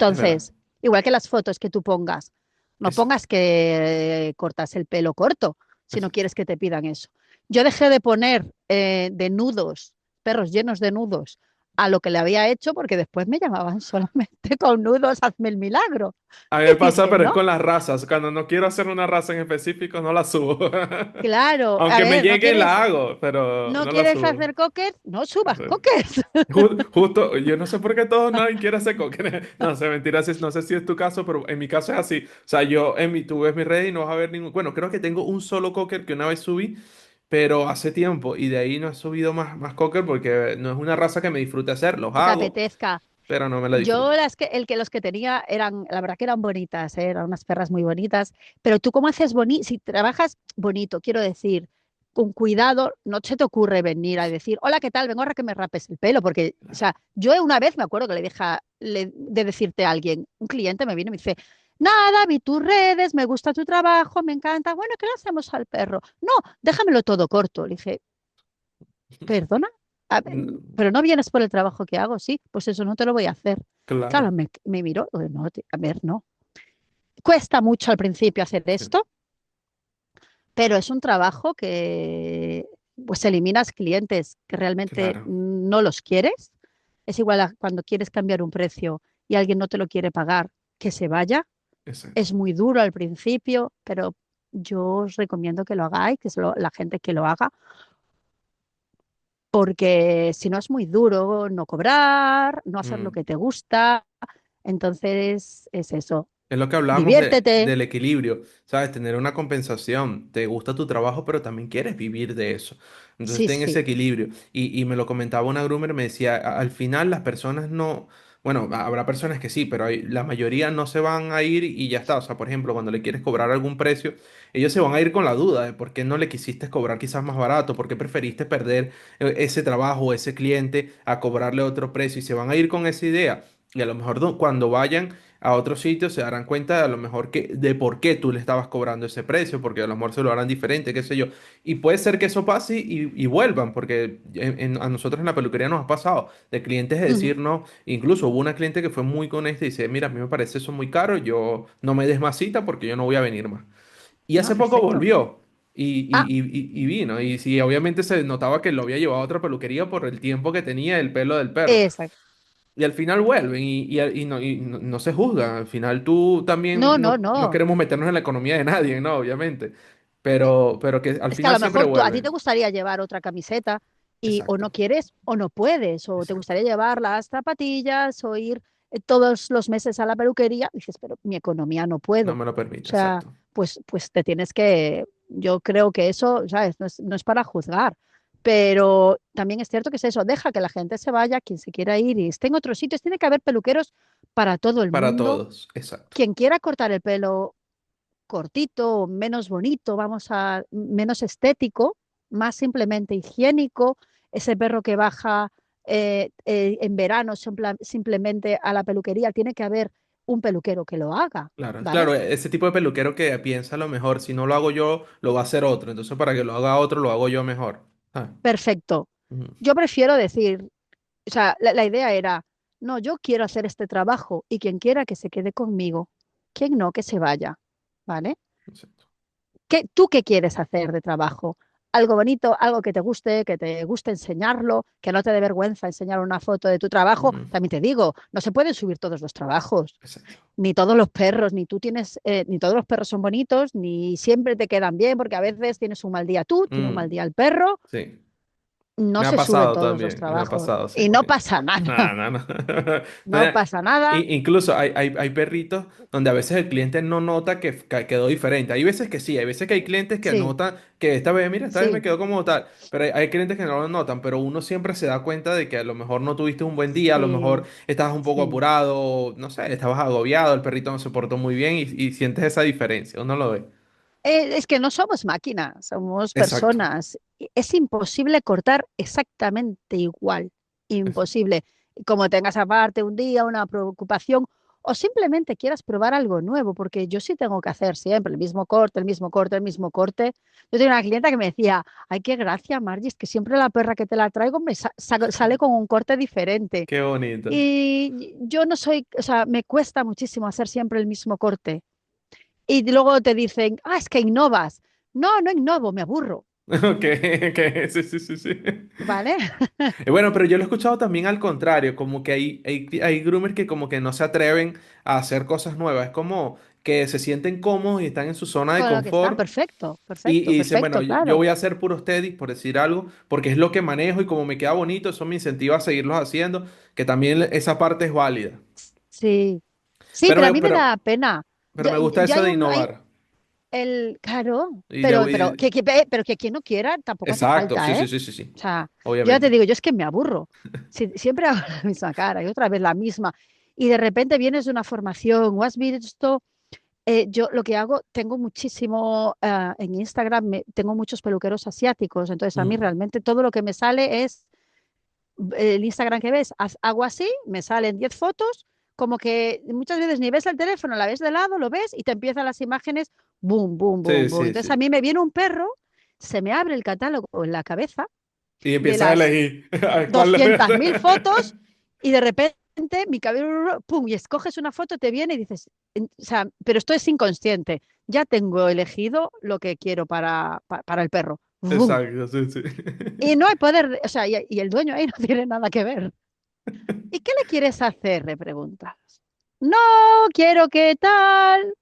A: es verdad.
B: Entonces, igual que las fotos que tú pongas, no
A: Exacto,
B: pongas que cortas el pelo corto si no
A: exacto.
B: quieres que te pidan eso. Yo dejé de poner de nudos, perros llenos de nudos, a lo que le había hecho porque después me llamaban solamente con nudos, hazme el milagro.
A: A mí me
B: Y
A: pasa,
B: dije,
A: pero es
B: no,
A: con las razas. Cuando no quiero hacer una raza en específico, no la subo.
B: claro, a
A: Aunque me
B: ver,
A: llegue, la hago, pero
B: no
A: no la
B: quieres
A: subo.
B: hacer cocker, no subas
A: Sí.
B: cockers.
A: Justo, yo no sé por qué todos nadie quiere hacer cocker. No sé, mentira, no sé si es tu caso, pero en mi caso es así. O sea, tú ves mi red y no vas a ver ningún. Bueno, creo que tengo un solo cocker que una vez subí, pero hace tiempo. Y de ahí no he subido más cocker porque no es una raza que me disfrute hacer. Los
B: Que te
A: hago,
B: apetezca.
A: pero no me la
B: Yo
A: disfruto.
B: los que tenía eran, la verdad que eran bonitas, eran unas perras muy bonitas, pero tú cómo haces bonito, si trabajas bonito, quiero decir, con cuidado, no se te ocurre venir a decir, hola, ¿qué tal? Vengo ahora que me rapes el pelo, porque, o sea, yo una vez me acuerdo que le dije de decirte a alguien, un cliente me vino y me dice, nada, vi tus redes, me gusta tu trabajo, me encanta, bueno, ¿qué le hacemos al perro? No, déjamelo todo corto. Le dije, ¿perdona? A ver,
A: Mm,
B: pero no vienes por el trabajo que hago, sí, pues eso no te lo voy a hacer. Claro,
A: claro,
B: me miró, no, a ver, no. Cuesta mucho al principio hacer
A: sí,
B: esto, pero es un trabajo que pues eliminas clientes que realmente
A: claro,
B: no los quieres. Es igual a cuando quieres cambiar un precio y alguien no te lo quiere pagar, que se vaya.
A: exacto.
B: Es muy duro al principio, pero yo os recomiendo que lo hagáis, que es la gente que lo haga, porque si no es muy duro no cobrar, no hacer lo
A: Mm.
B: que te gusta. Entonces es eso,
A: Es lo que hablábamos
B: diviértete.
A: del equilibrio, ¿sabes? Tener una compensación. Te gusta tu trabajo, pero también quieres vivir de eso. Entonces
B: Sí,
A: ten ese
B: sí.
A: equilibrio. Y me lo comentaba una groomer, me decía, Al final las personas no, bueno, habrá personas que sí, pero la mayoría no se van a ir y ya está. O sea, por ejemplo, cuando le quieres cobrar algún precio, ellos se van a ir con la duda de por qué no le quisiste cobrar quizás más barato, por qué preferiste perder ese trabajo, ese cliente, a cobrarle otro precio y se van a ir con esa idea. Y a lo mejor cuando vayan a otros sitios se darán cuenta de a lo mejor de por qué tú le estabas cobrando ese precio, porque a lo mejor se lo harán diferente, qué sé yo. Y puede ser que eso pase y vuelvan, porque a nosotros en la peluquería nos ha pasado de clientes de
B: Ujú.
A: decir no. Incluso hubo una cliente que fue muy honesta y dice, mira, a mí me parece eso muy caro, yo no me des más cita porque yo no voy a venir más. Y
B: Ah,
A: hace poco
B: perfecto.
A: volvió.
B: Ah,
A: Y vino, y sí, obviamente se notaba que lo había llevado a otra peluquería por el tiempo que tenía el pelo del perro.
B: exacto.
A: Y al final vuelven y no se juzgan. Al final tú
B: No,
A: también
B: no,
A: no
B: no.
A: queremos meternos en la economía de nadie, ¿no? Obviamente. Pero que al
B: Es que a
A: final
B: lo
A: siempre
B: mejor a ti te
A: vuelven.
B: gustaría llevar otra camiseta y o no
A: Exacto,
B: quieres o no puedes, o te
A: exacto.
B: gustaría llevar las zapatillas o ir todos los meses a la peluquería. Dices, pero mi economía no
A: No
B: puedo.
A: me lo
B: O
A: permite,
B: sea,
A: exacto.
B: pues te tienes que, yo creo que eso, ¿sabes? No es para juzgar. Pero también es cierto que es eso, deja que la gente se vaya, quien se quiera ir y esté en otros sitios. Tiene que haber peluqueros para todo el
A: Para
B: mundo.
A: todos, exacto.
B: Quien quiera cortar el pelo cortito, menos bonito, menos estético, más simplemente higiénico, ese perro que baja en verano simplemente a la peluquería, tiene que haber un peluquero que lo haga,
A: Claro,
B: ¿vale?
A: claro, ese tipo de peluquero que piensa a lo mejor, si no lo hago yo, lo va a hacer otro. Entonces, para que lo haga otro, lo hago yo mejor. Ah,
B: Perfecto.
A: ujú,
B: Yo prefiero decir, o sea, la idea era, no, yo quiero hacer este trabajo y quien quiera que se quede conmigo, quien no, que se vaya, ¿vale?
A: exacto.
B: ¿Tú qué quieres hacer de trabajo? Algo bonito, algo que te guste enseñarlo, que no te dé vergüenza enseñar una foto de tu trabajo.
A: Ujú,
B: También te digo, no se pueden subir todos los trabajos,
A: exacto.
B: ni todos los perros, ni todos los perros son bonitos, ni siempre te quedan bien, porque a veces tienes un mal día tú, tiene un mal
A: Mm,
B: día el perro,
A: sí.
B: no
A: Me ha
B: se suben
A: pasado
B: todos los
A: también, me ha
B: trabajos
A: pasado, sí.
B: y no pasa nada,
A: No, no, no. No,
B: no pasa nada.
A: incluso hay perritos donde a veces el cliente no nota que quedó diferente. Hay veces que sí, hay veces que hay clientes que
B: Sí,
A: notan que esta vez, mira, esta vez me
B: sí,
A: quedó como tal. Pero hay clientes que no lo notan, pero uno siempre se da cuenta de que a lo mejor no tuviste un buen día, a lo mejor
B: sí,
A: estabas un poco
B: sí.
A: apurado, no sé, estabas agobiado, el perrito no se portó muy bien y sientes esa diferencia, uno lo ve.
B: Es que no somos máquinas, somos
A: Exacto,
B: personas. Es imposible cortar exactamente igual.
A: exacto.
B: Imposible. Como tengas aparte un día, una preocupación, o simplemente quieras probar algo nuevo, porque yo sí tengo que hacer siempre el mismo corte, el mismo corte, el mismo corte. Yo tengo una clienta que me decía, ay, qué gracia, Margie, es que siempre la perra que te la traigo sale con un corte diferente.
A: Qué bonito.
B: Y yo no soy, o sea, me cuesta muchísimo hacer siempre el mismo corte. Y luego te dicen, ah, es que innovas. No, no innovo, me aburro,
A: Ok, ok, sí, sí, sí, sí.
B: ¿vale?
A: Bueno, pero yo lo he escuchado también al contrario, como que hay groomers que como que no se atreven a hacer cosas nuevas, es como que se sienten cómodos y están en su zona de
B: Con lo que están,
A: confort
B: perfecto,
A: y
B: perfecto,
A: dicen, bueno,
B: perfecto,
A: yo
B: claro.
A: voy a hacer puros teddys, por decir algo, porque es lo que manejo y como me queda bonito, eso me incentiva a seguirlos haciendo, que también esa parte es válida.
B: Sí, sí,
A: Pero
B: pero a
A: me,
B: mí me
A: pero,
B: da pena.
A: pero me gusta
B: Ya
A: eso
B: hay
A: de
B: un, hay
A: innovar.
B: claro,
A: Y de,
B: pero que quien no quiera tampoco hace
A: exacto, sí,
B: falta, ¿eh?
A: sí, sí, sí, sí,
B: O sea, yo ya te
A: obviamente.
B: digo, yo es que me aburro. Siempre hago la misma cara y otra vez la misma. Y de repente vienes de una formación o has visto, yo lo que hago, tengo muchísimo en Instagram, tengo muchos peluqueros asiáticos, entonces a mí
A: Mm,
B: realmente todo lo que me sale es el Instagram que ves, hago así, me salen 10 fotos, como que muchas veces ni ves el teléfono, la ves de lado, lo ves y te empiezan las imágenes, boom, boom,
A: sí,
B: boom, boom.
A: sí,
B: Entonces a
A: sí.
B: mí me viene un perro, se me abre el catálogo en la cabeza
A: Y
B: de
A: empiezas a
B: las
A: elegir a cuál le voy a
B: 200.000
A: hacer.
B: fotos y de repente mi cabello, pum, y escoges una foto, te viene y dices, o sea, pero esto es inconsciente, ya tengo elegido lo que quiero para el perro. ¡Bum!
A: Exacto, sí, sí.
B: Y no hay poder, o sea, y el dueño ahí no tiene nada que ver. ¿Y qué le quieres hacer? Le preguntas. No, quiero que tal.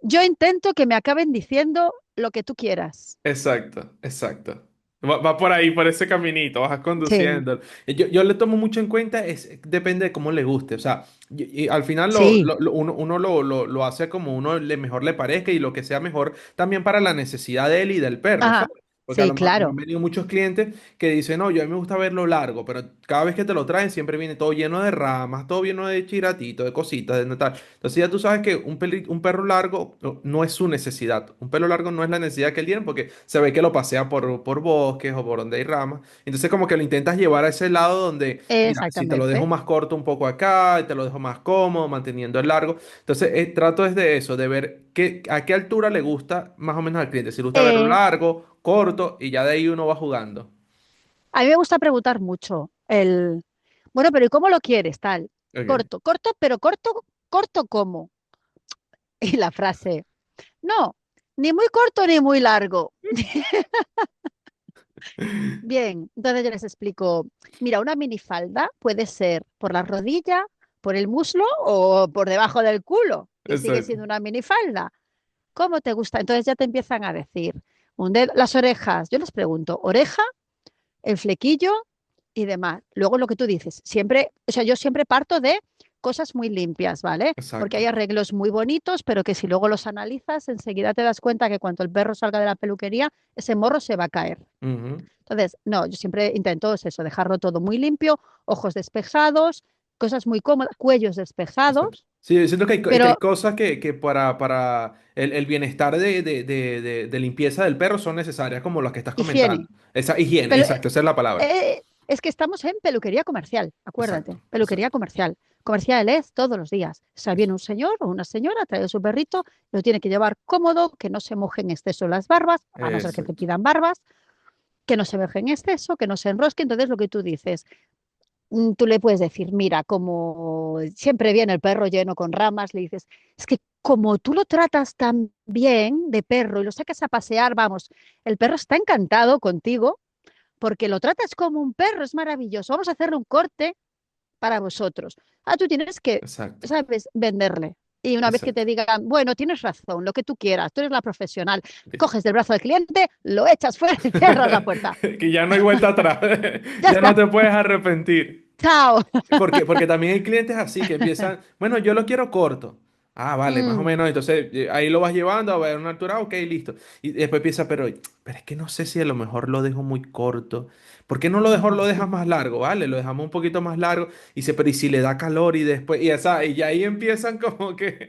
B: Yo intento que me acaben diciendo lo que tú quieras.
A: Exacto, exacto. Va por ahí, por ese caminito, vas
B: Sí,
A: conduciendo. Yo le tomo mucho en cuenta, depende de cómo le guste. O sea, y al final
B: sí,
A: uno lo hace como uno mejor le parezca y lo que sea mejor también para la necesidad de él y del perro,
B: ajá,
A: ¿sabes? Porque
B: sí,
A: me han
B: claro.
A: venido muchos clientes que dicen, no, yo a mí me gusta verlo largo, pero cada vez que te lo traen siempre viene todo lleno de ramas, todo lleno de chiratitos, de cositas, de tal. Entonces ya tú sabes que un perro largo no es su necesidad. Un pelo largo no es la necesidad que él tiene porque se ve que lo pasea por bosques o por donde hay ramas. Entonces como que lo intentas llevar a ese lado donde, mira, si te lo dejo
B: Exactamente.
A: más corto un poco acá, y te lo dejo más cómodo, manteniendo el largo. Entonces trato es de eso, de ver a qué altura le gusta más o menos al cliente. Si le gusta verlo
B: Eh,
A: largo, corto y ya de ahí uno va jugando.
B: a mí me gusta preguntar mucho bueno, pero ¿y cómo lo quieres? Tal.
A: Ok.
B: Corto, corto, pero corto, corto ¿cómo? Y la frase, no, ni muy corto ni muy largo. Bien, entonces yo les explico, mira, una minifalda puede ser por la rodilla, por el muslo o por debajo del culo y sigue
A: Exacto.
B: siendo una minifalda. ¿Cómo te gusta? Entonces ya te empiezan a decir, las orejas, yo les pregunto, oreja, el flequillo y demás. Luego lo que tú dices, siempre, o sea, yo siempre parto de cosas muy limpias, ¿vale? Porque hay
A: Exacto.
B: arreglos muy bonitos, pero que si luego los analizas, enseguida te das cuenta que cuando el perro salga de la peluquería, ese morro se va a caer.
A: Ujú.
B: Entonces, no, yo siempre intento es eso, dejarlo todo muy limpio, ojos despejados, cosas muy cómodas, cuellos
A: Exacto.
B: despejados,
A: Sí, siento que hay
B: pero
A: cosas que para el bienestar de limpieza del perro son necesarias, como las que estás comentando.
B: higiene.
A: Esa higiene,
B: Pero
A: exacto, esa es la palabra.
B: es que estamos en peluquería comercial,
A: Exacto,
B: acuérdate, peluquería
A: exacto.
B: comercial. Comercial es todos los días. O sea,
A: Eso.
B: viene un señor o una señora, trae a su perrito, lo tiene que llevar cómodo, que no se moje en exceso las barbas, a no ser que te
A: Exacto.
B: pidan barbas, que no se moje en exceso, que no se enrosque. Entonces, lo que tú dices, tú le puedes decir, mira, como siempre viene el perro lleno con ramas, le dices, es que como tú lo tratas tan bien de perro y lo sacas a pasear, vamos, el perro está encantado contigo porque lo tratas como un perro, es maravilloso. Vamos a hacerle un corte para vosotros. Ah, tú tienes que,
A: Exacto.
B: ¿sabes?, venderle. Y una vez que te
A: Exacto.
B: digan, bueno, tienes razón, lo que tú quieras, tú eres la profesional, coges del brazo del cliente, lo echas fuera y cierras la puerta.
A: Que ya no hay vuelta atrás.
B: Ya
A: Ya no
B: está.
A: te puedes arrepentir.
B: Chao.
A: Porque también hay clientes así que empiezan, bueno, yo lo quiero corto. Ah, vale, más o
B: Mm,
A: menos. Entonces ahí lo vas llevando a ver una altura, ok, listo. Y después piensa, pero es que no sé si a lo mejor lo dejo muy corto. ¿Por qué no lo dejas más largo? Vale, lo dejamos un poquito más largo. Y dice, pero ¿y si le da calor y después, y ahí empiezan como que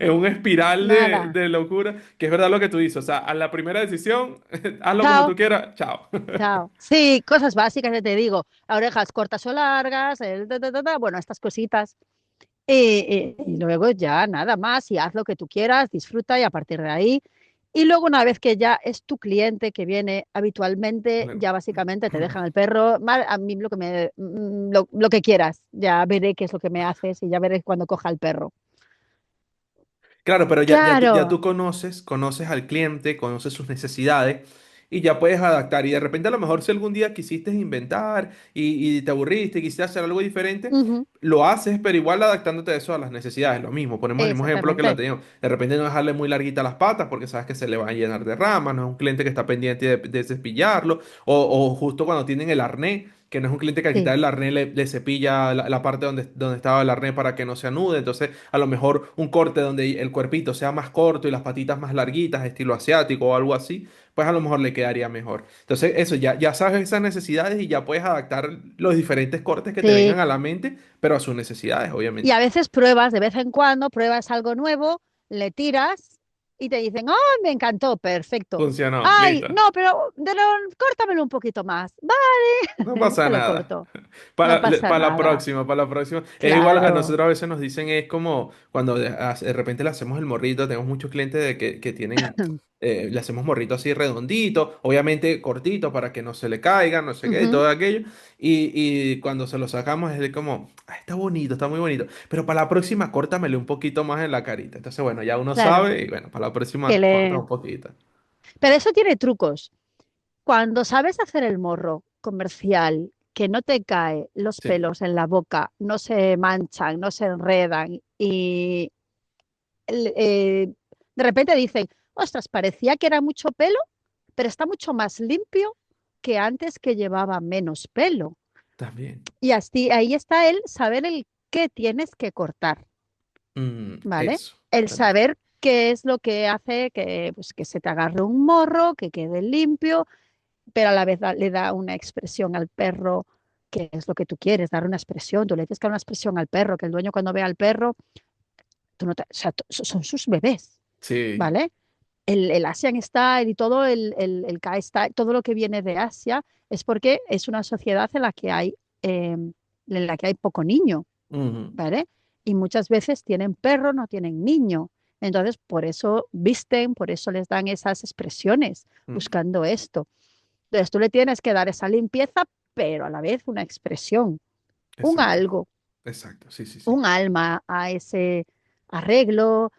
A: en un espiral
B: nada.
A: de locura, que es verdad lo que tú dices. O sea, a la primera decisión, hazlo como
B: Chao.
A: tú quieras, chao.
B: Chao. Sí, cosas básicas que te digo. Orejas cortas o largas, bueno, estas cositas. Y luego ya nada más y haz lo que tú quieras, disfruta y a partir de ahí. Y luego una vez que ya es tu cliente que viene habitualmente,
A: Claro.
B: ya básicamente te dejan el perro, a mí lo que quieras, ya veré qué es lo que me haces y ya veré cuando coja el perro.
A: Claro, pero ya tú
B: Claro.
A: conoces al cliente, conoces sus necesidades y ya puedes adaptar. Y de repente a lo mejor si algún día quisiste inventar y te aburriste y quisiste hacer algo diferente,
B: Ujú,
A: lo haces, pero igual adaptándote a eso a las necesidades. Lo mismo, ponemos el mismo ejemplo que la
B: exactamente.
A: teníamos. De repente no dejarle muy larguita las patas porque sabes que se le van a llenar de ramas, no es un cliente que está pendiente de cepillarlo, o justo cuando tienen el arnés. Que no es un cliente que al quitar
B: Sí,
A: el arnés le cepilla la parte donde estaba el arnés para que no se anude. Entonces, a lo mejor un corte donde el cuerpito sea más corto y las patitas más larguitas, estilo asiático o algo así, pues a lo mejor le quedaría mejor. Entonces, eso, ya sabes esas necesidades y ya puedes adaptar los diferentes cortes que te vengan
B: sí.
A: a la mente, pero a sus necesidades,
B: Y
A: obviamente.
B: a veces pruebas, de vez en cuando, pruebas algo nuevo, le tiras y te dicen, ¡ay, me encantó! Perfecto.
A: Funcionó,
B: ¡Ay,
A: listo.
B: no, pero córtamelo un poquito más! Vale,
A: No pasa
B: te lo
A: nada.
B: corto. No pasa nada.
A: Para la próxima. Es igual a
B: Claro.
A: nosotros a veces nos dicen, es como cuando de repente le hacemos el morrito, tenemos muchos clientes que tienen, le hacemos morrito así redondito, obviamente cortito para que no se le caiga, no sé qué, y
B: Ujú,
A: todo aquello. Y cuando se lo sacamos es de como, "Ah, está bonito, está muy bonito, pero para la próxima córtamele un poquito más en la carita". Entonces, bueno, ya uno
B: claro.
A: sabe y bueno, para la
B: Que
A: próxima corta
B: le...
A: un poquito.
B: Pero eso tiene trucos. Cuando sabes hacer el morro comercial, que no te cae los
A: Sí,
B: pelos en la boca, no se manchan, no se enredan y el- eh, de repente dicen, ostras, parecía que era mucho pelo, pero está mucho más limpio que antes que llevaba menos pelo.
A: también.
B: Y así, ahí está el saber el qué tienes que cortar, ¿vale?
A: Eso.
B: El saber qué es lo que hace que, pues, que se te agarre un morro, que quede limpio, pero a la vez le da una expresión al perro, que es lo que tú quieres, dar una expresión. Tú le tienes que dar una expresión al perro, que el dueño cuando ve al perro, tú no te- o sea, son sus bebés,
A: Sí.
B: ¿vale? El Asian Style y todo el K-Style, todo lo que viene de Asia, es porque es una sociedad en la que hay poco niño,
A: Ujú.
B: ¿vale? Y muchas veces tienen perro, no tienen niño. Entonces, por eso visten, por eso les dan esas expresiones,
A: Mm,
B: buscando esto. Entonces, tú le tienes que dar esa limpieza, pero a la vez una expresión, un
A: exacto,
B: algo,
A: exacto, sí, sí, sí.
B: un alma a ese arreglo.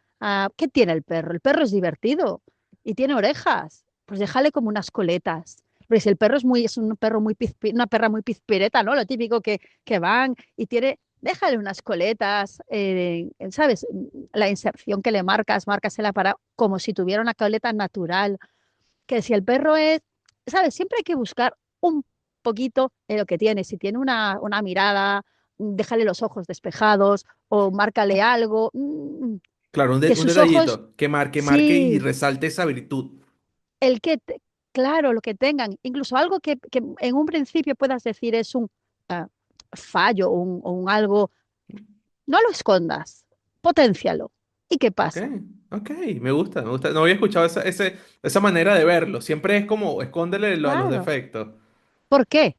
B: ¿Qué tiene el perro? El perro es divertido y tiene orejas. Pues déjale como unas coletas. Porque si el perro es un perro una perra muy pizpireta, ¿no? Lo típico que van y tiene, déjale unas coletas, ¿sabes? La inserción que le marcas, márcasela para como si tuviera una coleta natural. Que si el perro es, ¿sabes? Siempre hay que buscar un poquito de lo que tiene. Si tiene una mirada, déjale los ojos despejados o márcale algo.
A: Claro,
B: Que
A: un
B: sus ojos,
A: detallito marque y
B: sí,
A: resalte esa virtud.
B: el que, claro, lo que tengan. Incluso algo que en un principio puedas decir es un ah, fallo o un algo. No lo escondas, potencialo. ¿Y qué
A: Ok,
B: pasa?
A: ok, me gusta, me gusta. No había escuchado esa manera de verlo. Siempre es como escóndele los
B: Claro.
A: defectos.
B: ¿Por qué?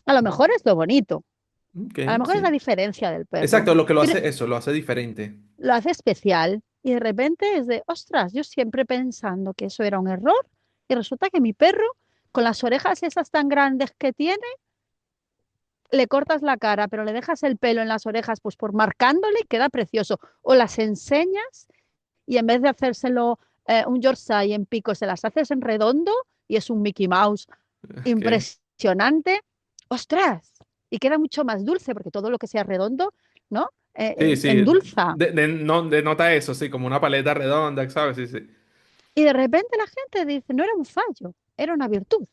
B: A lo mejor es lo bonito.
A: Ok,
B: A lo mejor es la
A: sí.
B: diferencia del perro.
A: Exacto, lo que lo
B: Tiene,
A: hace eso, lo hace diferente.
B: lo hace especial y de repente es de, ostras, yo siempre pensando que eso era un error y resulta que mi perro, con las orejas esas tan grandes que tiene, le cortas la cara, pero le dejas el pelo en las orejas, pues por marcándole y queda precioso. O las enseñas y en vez de hacérselo un Yorkshire en pico, se las haces en redondo y es un Mickey Mouse
A: Ok.
B: impresionante. ¡Ostras! Y queda mucho más dulce porque todo lo que sea redondo, ¿no?
A: Sí, sí,
B: Endulza.
A: no, denota eso, sí, como una paleta redonda, ¿sabes? Sí, sí.
B: Y de repente la gente dice, no era un fallo, era una virtud.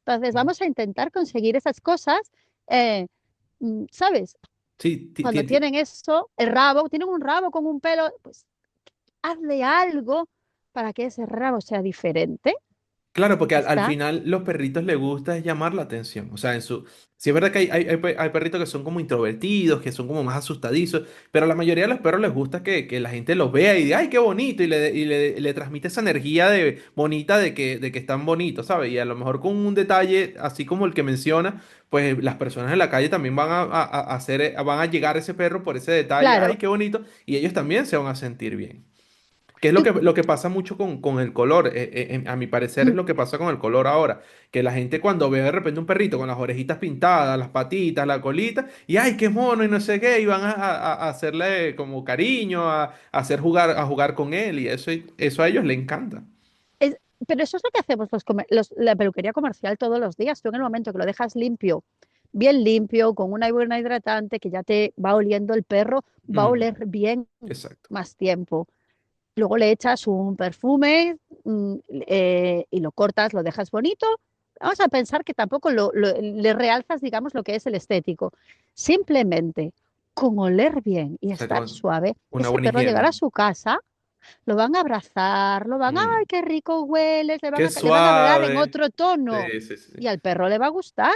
B: Entonces
A: Mm.
B: vamos a intentar conseguir esas cosas, eh, ¿sabes?
A: Sí,
B: Cuando tienen eso, el rabo, tienen un rabo con un pelo, pues hazle algo para que ese rabo sea diferente.
A: Claro, porque
B: Ya
A: al
B: está.
A: final los perritos les gusta es llamar la atención. O sea, sí es verdad que hay perritos que son como introvertidos, que son como más asustadizos, pero a la mayoría de los perros les gusta que la gente los vea y diga, ay, qué bonito, y le transmite esa energía bonita de que están bonitos, ¿sabes? Y a lo mejor con un detalle así como el que menciona, pues las personas en la calle también van a llegar a ese perro por ese detalle, ay,
B: Claro.
A: qué bonito, y ellos también se van a sentir bien. Que es lo
B: Y,
A: que, lo que pasa mucho con el color. A mi parecer es
B: mm,
A: lo que pasa con el color ahora. Que la gente cuando ve de repente un perrito con las orejitas pintadas, las patitas, la colita, y ay, qué mono y no sé qué, y van a hacerle como cariño, a jugar con él, y eso a ellos les encanta.
B: es- pero eso es lo que hacemos la peluquería comercial todos los días. Tú en el momento que lo dejas limpio, bien limpio, con una buena hidratante, que ya te va oliendo el perro, va a
A: Ujú,
B: oler bien
A: exacto.
B: más tiempo. Luego le echas un perfume y lo cortas, lo dejas bonito. Vamos a pensar que tampoco le realzas, digamos, lo que es el estético. Simplemente con oler bien y estar
A: Exacto.
B: suave,
A: Una
B: ese
A: buena
B: perro llegará a
A: higiene.
B: su casa, lo van a abrazar, ay,
A: Mm,
B: qué rico hueles,
A: qué
B: le van a hablar en
A: suave.
B: otro tono
A: Sí, sí, sí.
B: y al perro le va a gustar.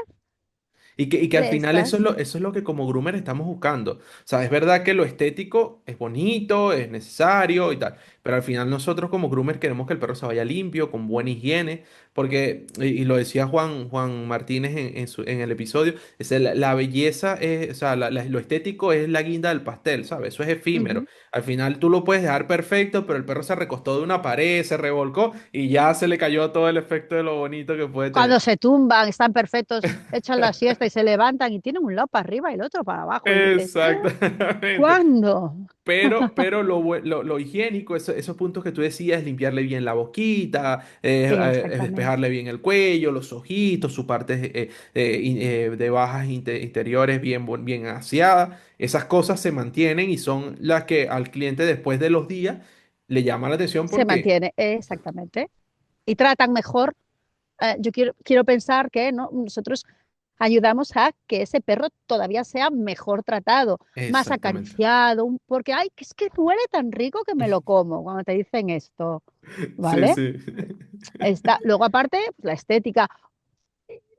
A: Y que al
B: Le
A: final
B: estás,
A: eso es lo que como groomer estamos buscando. O sea, es verdad que lo estético es bonito, es necesario y tal, pero al final nosotros como groomer queremos que el perro se vaya limpio, con buena higiene, porque, y lo decía Juan Martínez en el episodio, la belleza es, o sea, lo estético es la guinda del pastel, ¿sabes? Eso es efímero.
B: ujú.
A: Al final tú lo puedes dejar perfecto, pero el perro se recostó de una pared, se revolcó y ya se le cayó todo el efecto de lo bonito que puede tener.
B: Cuando se tumban, están perfectos, echan la siesta y se levantan y tienen un lado para arriba y el otro para abajo y dices, "Ah,
A: Exactamente.
B: ¿cuándo?".
A: Pero lo higiénico, esos puntos que tú decías, limpiarle bien la boquita,
B: Exactamente.
A: despejarle bien el cuello, los ojitos, su parte de bajas interiores bien aseada, esas cosas se mantienen y son las que al cliente después de los días le llama la atención
B: Se
A: porque...
B: mantiene, exactamente. Y tratan mejor. Yo quiero pensar que ¿no? nosotros ayudamos a que ese perro todavía sea mejor tratado, más
A: Exactamente.
B: acariciado, porque, ay, que es que huele tan rico que me lo como cuando te dicen esto,
A: Sí,
B: ¿vale?
A: sí.
B: Luego aparte, pues,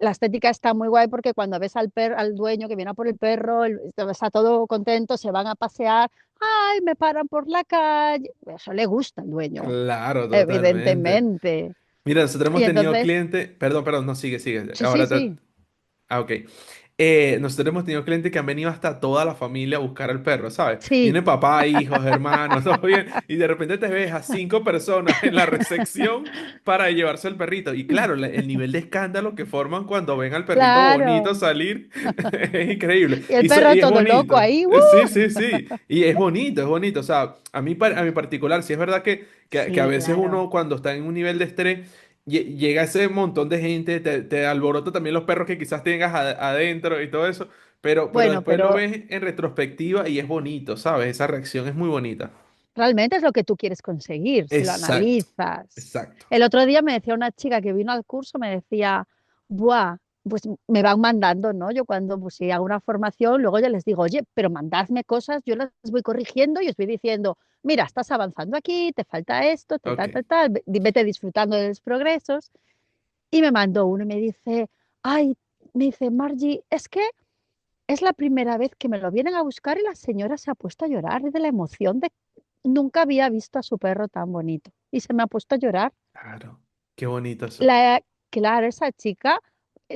B: la estética está muy guay porque cuando ves al dueño que viene a por el perro, está todo contento, se van a pasear, ay, me paran por la calle, eso le gusta al dueño,
A: Claro, totalmente.
B: evidentemente.
A: Mira, nosotros
B: Y
A: hemos tenido
B: entonces,
A: clientes, perdón, no, sigue, sigue.
B: sí, sí,
A: Ahora
B: sí,
A: ok. Nosotros hemos tenido clientes que han venido hasta toda la familia a buscar al perro, ¿sabes?
B: sí,
A: Viene papá, hijos, hermanos, todo bien, y de repente te ves a 5 personas en la recepción para llevarse el perrito. Y claro, el nivel de escándalo que forman cuando ven al perrito bonito
B: claro.
A: salir es increíble.
B: Y el
A: Y,
B: perro
A: y es
B: todo loco
A: bonito.
B: ahí,
A: Sí, sí, sí. Y es bonito, es bonito. O sea, a mí particular, sí es verdad que a
B: Sí,
A: veces
B: claro.
A: uno cuando está en un nivel de estrés llega ese montón de gente, te alborota también los perros que quizás tengas adentro y todo eso, pero
B: Bueno,
A: después lo
B: pero
A: ves en retrospectiva y es bonito, ¿sabes? Esa reacción es muy bonita.
B: realmente es lo que tú quieres conseguir si lo
A: Exacto,
B: analizas.
A: exacto.
B: El otro día me decía una chica que vino al curso, me decía, buah, pues me van mandando, ¿no? Yo cuando pues, si hago una formación, luego ya les digo, oye, pero mandadme cosas, yo las voy corrigiendo y os voy diciendo, mira, estás avanzando aquí, te falta esto, te
A: Ok.
B: tal, tal, tal, vete disfrutando de los progresos. Y me mandó uno y me dice, ay, me dice, Margie, es que es la primera vez que me lo vienen a buscar y la señora se ha puesto a llorar de la emoción de nunca había visto a su perro tan bonito. Y se me ha puesto a llorar.
A: Claro, qué bonito eso.
B: La, claro, esa chica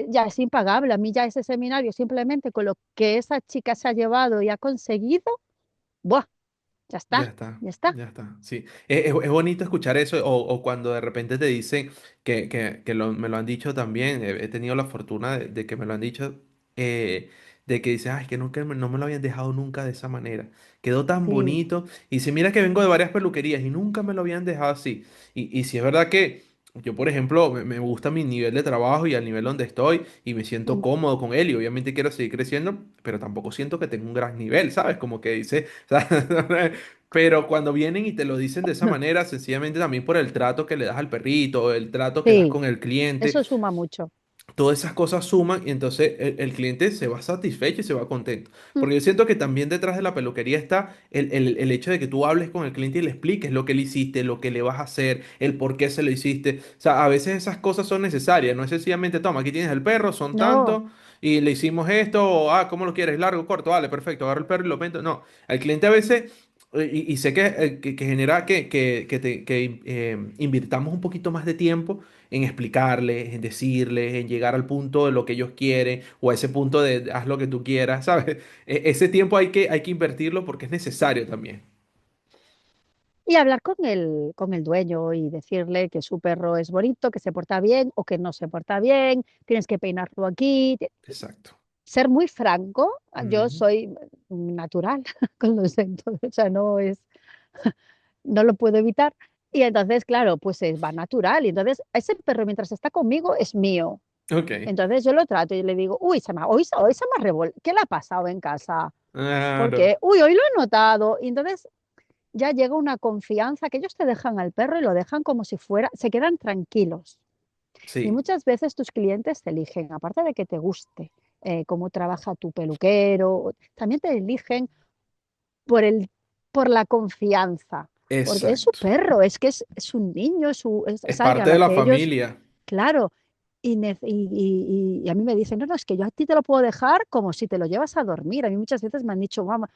B: ya es impagable. A mí ya ese seminario, simplemente con lo que esa chica se ha llevado y ha conseguido, ¡buah! Ya
A: Ya
B: está,
A: está,
B: ya está.
A: ya está. Sí, es bonito escuchar eso o cuando de repente te dicen me lo han dicho también, he tenido la fortuna de que me lo han dicho, de que dicen, ay, que nunca no me lo habían dejado nunca de esa manera. Quedó tan
B: Sí,
A: bonito. Y si mira que vengo de varias peluquerías y nunca me lo habían dejado así. Y si es verdad que yo, por ejemplo, me gusta mi nivel de trabajo y al nivel donde estoy y me siento
B: mm,
A: cómodo con él y obviamente quiero seguir creciendo, pero tampoco siento que tenga un gran nivel, ¿sabes? Como que dice... o sea, pero cuando vienen y te lo dicen de esa manera, sencillamente también por el trato que le das al perrito, el trato que das
B: sí,
A: con el cliente,
B: eso suma mucho.
A: todas esas cosas suman y entonces el cliente se va satisfecho y se va contento.
B: Mm.
A: Porque yo siento que también detrás de la peluquería está el hecho de que tú hables con el cliente y le expliques lo que le hiciste, lo que le vas a hacer, el por qué se lo hiciste. O sea, a veces esas cosas son necesarias, no es sencillamente, toma, aquí tienes el perro, son
B: No,
A: tantos y le hicimos esto, o, ¿cómo lo quieres? Largo, corto, vale, perfecto, agarro el perro y lo vendo. No, al cliente a veces... Y sé que genera que invirtamos un poquito más de tiempo en explicarles, en decirles, en llegar al punto de lo que ellos quieren o a ese punto de haz lo que tú quieras, ¿sabes? Ese tiempo hay que invertirlo porque es necesario también.
B: y hablar con el dueño y decirle que su perro es bonito, que se porta bien o que no se porta bien, tienes que peinarlo aquí.
A: Exacto.
B: Ser muy franco, yo
A: Ujú.
B: soy natural con los dentos, o sea, no es, no lo puedo evitar. Y entonces, claro, pues va natural. Y entonces, ese perro mientras está conmigo es mío.
A: Ok.
B: Entonces yo lo trato y le digo, uy, hoy se me ha ¿qué le ha pasado en casa?
A: Claro.
B: Porque, uy, hoy lo he notado. Y entonces ya llega una confianza que ellos te dejan al perro y lo dejan como si fuera, se quedan tranquilos. Y
A: Sí,
B: muchas veces tus clientes te eligen, aparte de que te guste cómo trabaja tu peluquero, también te eligen por por la confianza, porque es su
A: exacto.
B: perro, es que es un niño,
A: Es
B: es alguien a
A: parte
B: la
A: de la
B: que ellos,
A: familia.
B: claro, y a mí me dicen, no, no, es que yo a ti te lo puedo dejar como si te lo llevas a dormir. A mí muchas veces me han dicho, mamá,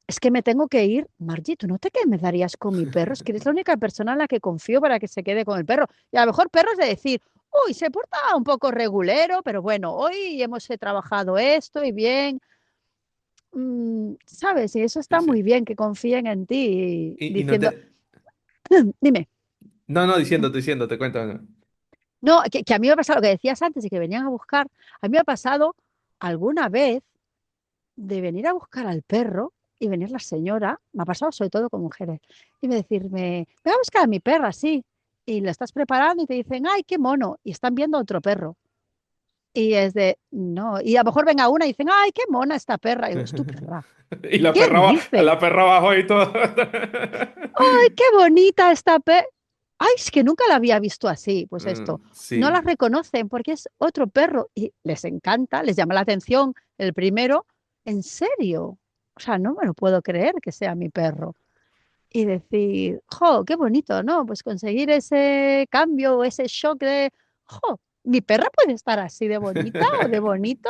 B: es que me tengo que ir. Margie, ¿tú no te quedarías con mi perro? Es que eres la única persona en la que confío para que se quede con el perro. Y a lo mejor perro es de decir, uy, se porta un poco regulero, pero bueno, hoy hemos trabajado esto y bien. ¿Sabes? Y eso
A: Sí,
B: está
A: sí.
B: muy bien, que confíen en ti,
A: Y no
B: diciendo,
A: te...
B: dime.
A: No, no, diciéndote, cuéntame.
B: No, que a mí me ha pasado lo que decías antes y que venían a buscar. A mí me ha pasado alguna vez de venir a buscar al perro y venir la señora, me ha pasado sobre todo con mujeres, y me decirme, voy a buscar a mi perra, sí. Y la estás preparando y te dicen, ay, qué mono. Y están viendo otro perro. Y es de, no. Y a lo mejor venga una y dicen, ay, qué mona esta perra. Y digo, es tu perra.
A: Y la
B: ¿Qué
A: perra,
B: dice?
A: la perra abajo y todo.
B: Ay, qué bonita esta perra. Ay, es que nunca la había visto así. Pues esto, no la
A: Sí,
B: reconocen porque es otro perro y les encanta, les llama la atención el primero. ¿En serio? O sea, no me lo puedo creer que sea mi perro. Y decir, jo, qué bonito, ¿no? Pues conseguir ese cambio, ese shock de, jo, mi perra puede estar así de bonita o de bonito.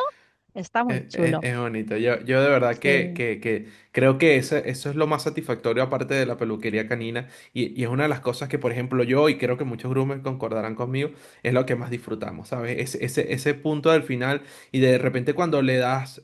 B: Está muy chulo.
A: Es bonito. Yo de verdad
B: Sí,
A: que creo que eso es lo más satisfactorio aparte de la peluquería canina y es una de las cosas que, por ejemplo, yo y creo que muchos groomers concordarán conmigo, es lo que más disfrutamos, ¿sabes? Ese punto del final y de repente cuando le das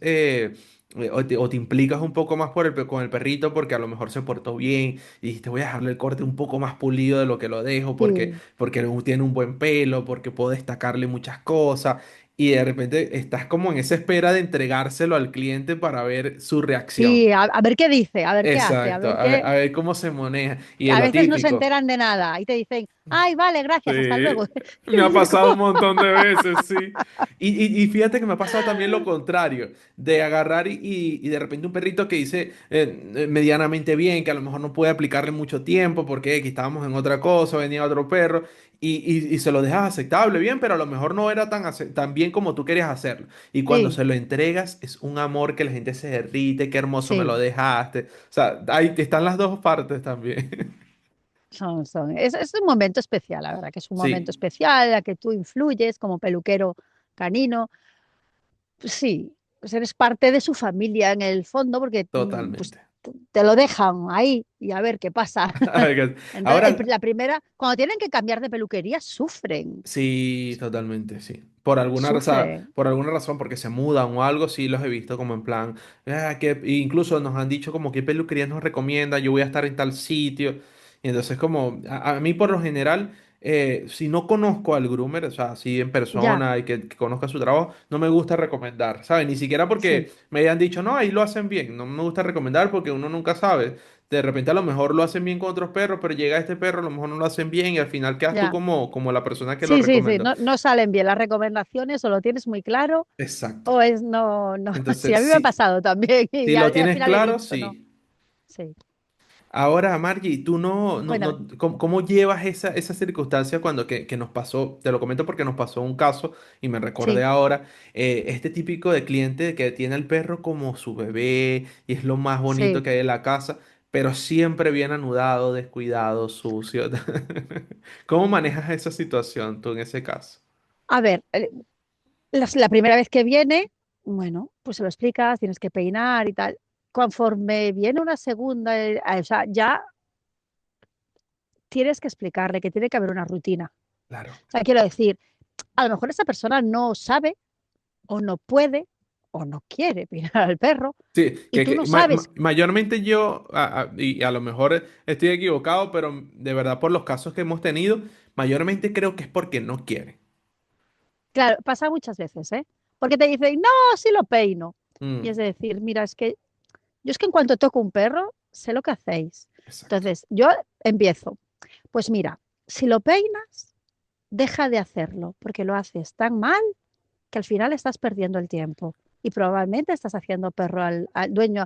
A: o te implicas un poco más con el perrito porque a lo mejor se portó bien y te voy a dejarle el corte un poco más pulido de lo que lo dejo
B: sí.
A: porque tiene un buen pelo, porque puedo destacarle muchas cosas. Y de repente estás como en esa espera de entregárselo al cliente para ver su reacción.
B: Sí, a ver qué dice, a ver qué hace, a
A: Exacto,
B: ver qué.
A: a ver cómo se maneja. Y es
B: A
A: lo
B: veces no se
A: típico.
B: enteran de nada y te dicen, ay, vale, gracias, hasta
A: Sí,
B: luego.
A: me
B: Y
A: ha
B: dices,
A: pasado
B: ¿cómo?
A: un montón de veces, sí. Y fíjate que me ha pasado también lo contrario, de agarrar y de repente un perrito que dice medianamente bien, que a lo mejor no puede aplicarle mucho tiempo porque aquí estábamos en otra cosa, venía otro perro, y se lo dejas aceptable, bien, pero a lo mejor no era tan bien como tú querías hacerlo. Y cuando
B: Sí,
A: se lo entregas, es un amor que la gente se derrite, qué hermoso me lo
B: sí,
A: dejaste. O sea, ahí están las dos partes también.
B: es un momento especial, la verdad que es un momento
A: Sí,
B: especial en el que tú influyes como peluquero canino. Pues sí, pues eres parte de su familia en el fondo porque pues,
A: totalmente.
B: te lo dejan ahí y a ver qué pasa. Entonces,
A: Ahora,
B: la primera, cuando tienen que cambiar de peluquería, sufren,
A: sí, totalmente, sí.
B: sufren.
A: Por alguna razón, porque se mudan o algo, sí los he visto como en plan, que incluso nos han dicho como qué peluquería nos recomienda, yo voy a estar en tal sitio. Y entonces como, a mí por lo general, si no conozco al groomer, o sea, así en
B: Ya,
A: persona y que conozca su trabajo, no me gusta recomendar, ¿sabes? Ni siquiera
B: sí,
A: porque me hayan dicho, no, ahí lo hacen bien, no me gusta recomendar porque uno nunca sabe. De repente a lo mejor lo hacen bien con otros perros, pero llega este perro, a lo mejor no lo hacen bien y al final quedas tú
B: ya.
A: como la persona que lo
B: Sí, sí, sí,
A: recomendó.
B: no, no salen bien las recomendaciones o lo tienes muy claro
A: Exacto.
B: o es no, no. Sí,
A: Entonces,
B: a mí me ha pasado también y
A: si lo
B: al
A: tienes
B: final he
A: claro,
B: dicho no.
A: sí.
B: Sí.
A: Ahora, Margie, tú
B: Cuéntame.
A: ¿cómo llevas esa circunstancia cuando que nos pasó? Te lo comento porque nos pasó un caso y me recordé
B: Sí,
A: ahora, este típico de cliente que tiene al perro como su bebé y es lo más bonito
B: sí.
A: que hay en la casa, pero siempre bien anudado, descuidado, sucio. ¿Cómo manejas esa situación tú en ese caso?
B: A ver, la primera vez que viene, bueno, pues se lo explicas, tienes que peinar y tal. Conforme viene una segunda, o sea, ya tienes que explicarle que tiene que haber una rutina.
A: Claro.
B: O sea, quiero decir, a lo mejor esa persona no sabe o no puede o no quiere peinar al perro
A: Sí,
B: y tú no sabes.
A: mayormente yo, y a lo mejor estoy equivocado, pero de verdad por los casos que hemos tenido, mayormente creo que es porque no quiere.
B: Claro, pasa muchas veces, ¿eh? Porque te dicen, no, sí lo peino. Y es
A: Mm,
B: decir, mira, es que yo es que en cuanto toco un perro, sé lo que hacéis.
A: exacto,
B: Entonces, yo empiezo. Pues mira, si lo peinas, deja de hacerlo, porque lo haces tan mal que al final estás perdiendo el tiempo y probablemente estás haciendo perro al dueño,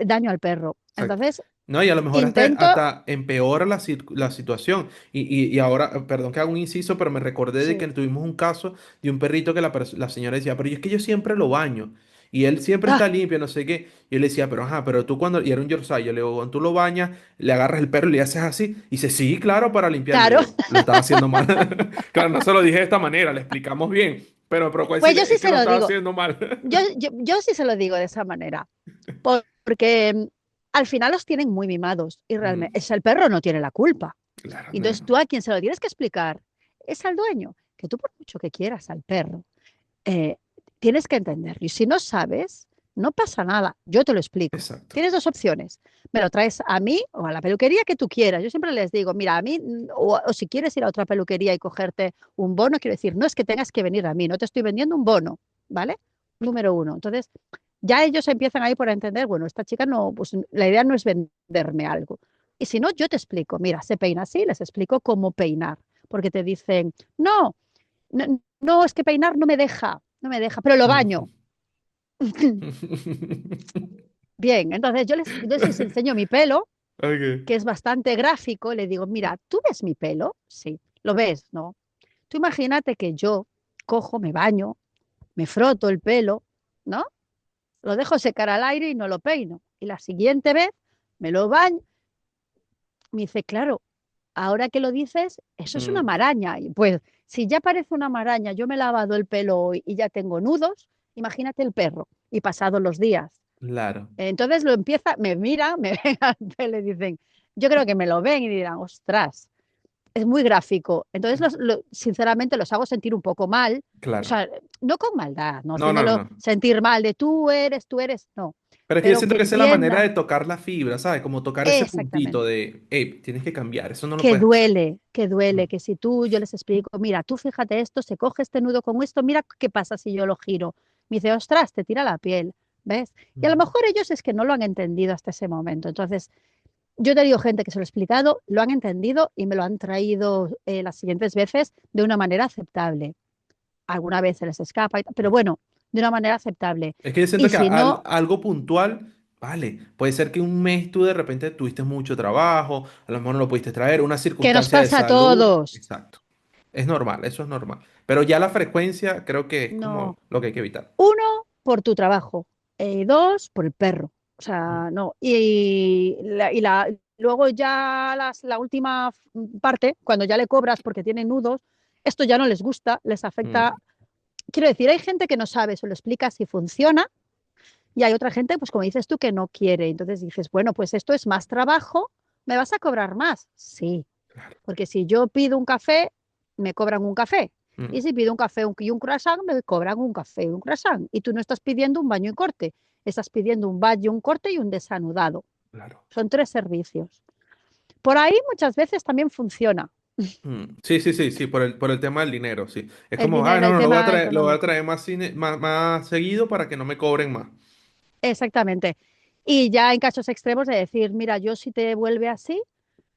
B: daño al perro.
A: exacto.
B: Entonces,
A: No, y a lo mejor
B: intento,
A: hasta empeora la situación. Y ahora, perdón que haga un inciso, pero me recordé de que
B: sí.
A: tuvimos un caso de un perrito que la señora decía, pero es que yo siempre lo baño. Y él siempre está
B: Ah,
A: limpio, no sé qué. Y yo le decía, pero ajá, pero tú cuando, y era un Yorkshire, yo le digo, cuando tú lo bañas, le agarras el perro y le haces así. Y dice, sí, claro, para limpiarlo. Le
B: claro.
A: digo, lo estás haciendo mal. Claro, no se lo dije de esta manera, le explicamos bien. Pero procuro
B: Pues yo
A: decirle,
B: sí
A: es que
B: se
A: lo
B: lo
A: estás
B: digo.
A: haciendo mal.
B: Yo sí se lo digo de esa manera. Porque al final los tienen muy mimados y
A: Mm,
B: realmente es el perro no tiene la culpa.
A: claro,
B: Y entonces
A: claro.
B: tú a quien se lo tienes que explicar es al dueño, que tú por mucho que quieras al perro, eh, tienes que entenderlo. Y si no sabes, no pasa nada, yo te lo explico.
A: Exacto.
B: Tienes dos opciones. Me lo traes a mí o a la peluquería que tú quieras. Yo siempre les digo, mira, a mí, o si quieres ir a otra peluquería y cogerte un bono, quiero decir, no es que tengas que venir a mí, no te estoy vendiendo un bono, ¿vale? Número uno. Entonces, ya ellos empiezan ahí por entender, bueno, esta chica no, pues la idea no es venderme algo. Y si no, yo te explico, mira, se peina así, les explico cómo peinar, porque te dicen, no, no, no, es que peinar no me deja, pero lo baño. Bien, entonces yo les enseño mi pelo,
A: Ok.
B: que es bastante gráfico, y le digo, mira, ¿tú ves mi pelo? Sí, ¿lo ves? No. Tú imagínate que yo cojo, me baño, me froto el pelo, ¿no? Lo dejo secar al aire y no lo peino. Y la siguiente vez me lo baño. Me dice, claro, ahora que lo dices, eso es una
A: Mm,
B: maraña. Y pues, si ya parece una maraña, yo me he lavado el pelo hoy y ya tengo nudos, imagínate el perro. Y pasados los días.
A: claro.
B: Entonces lo empieza, me mira, me ven al pelo y dicen, yo creo que me lo ven y dirán, ostras, es muy gráfico. Entonces, sinceramente, los hago sentir un poco mal. O
A: Claro.
B: sea, no con maldad, no
A: No, no, no,
B: haciéndolo
A: no.
B: sentir mal de tú eres, no.
A: Pero es que yo
B: Pero
A: siento
B: que
A: que esa es la manera de
B: entiendan
A: tocar la fibra, ¿sabes? Como tocar ese puntito
B: exactamente
A: de, hey, tienes que cambiar, eso no lo puedes hacer.
B: que
A: Mm,
B: duele, que si tú, yo les explico, mira, tú fíjate esto, se coge este nudo con esto, mira qué pasa si yo lo giro. Me dice, ostras, te tira la piel, ¿ves? Y a lo
A: mm.
B: mejor ellos es que no lo han entendido hasta ese momento. Entonces, yo te digo, gente que se lo he explicado, lo han entendido y me lo han traído las siguientes veces de una manera aceptable. Alguna vez se les escapa, pero bueno, de una manera aceptable.
A: Es que yo
B: Y
A: siento que
B: si no,
A: algo puntual, vale, puede ser que un mes tú de repente tuviste mucho trabajo, a lo mejor no lo pudiste traer, una
B: que nos
A: circunstancia de
B: pasa a
A: salud,
B: todos.
A: exacto. Es normal, eso es normal. Pero ya la frecuencia creo que es como
B: No,
A: lo que hay que evitar.
B: uno, por tu trabajo. Dos, por el perro. O
A: Mm,
B: sea, no. Luego ya la última parte, cuando ya le cobras porque tiene nudos, esto ya no les gusta, les afecta.
A: mm,
B: Quiero decir, hay gente que no sabe, se lo explica si funciona, y hay otra gente, pues como dices tú, que no quiere. Entonces dices, bueno, pues esto es más trabajo, ¿me vas a cobrar más? Sí,
A: claro.
B: porque si yo pido un café, me cobran un café.
A: Mm,
B: Y si pido un café y un croissant, me cobran un café y un croissant. Y tú no estás pidiendo un baño y corte, estás pidiendo un baño, un corte y un desanudado.
A: claro.
B: Son tres servicios. Por ahí muchas veces también funciona
A: Sí, sí, sí, sí, por el tema del dinero, sí. Es
B: el
A: como, ah,
B: dinero,
A: no,
B: el
A: no,
B: tema
A: lo voy a
B: económico.
A: traer más seguido para que no me cobren más.
B: Exactamente. Y ya en casos extremos de decir, mira, yo si te vuelve así,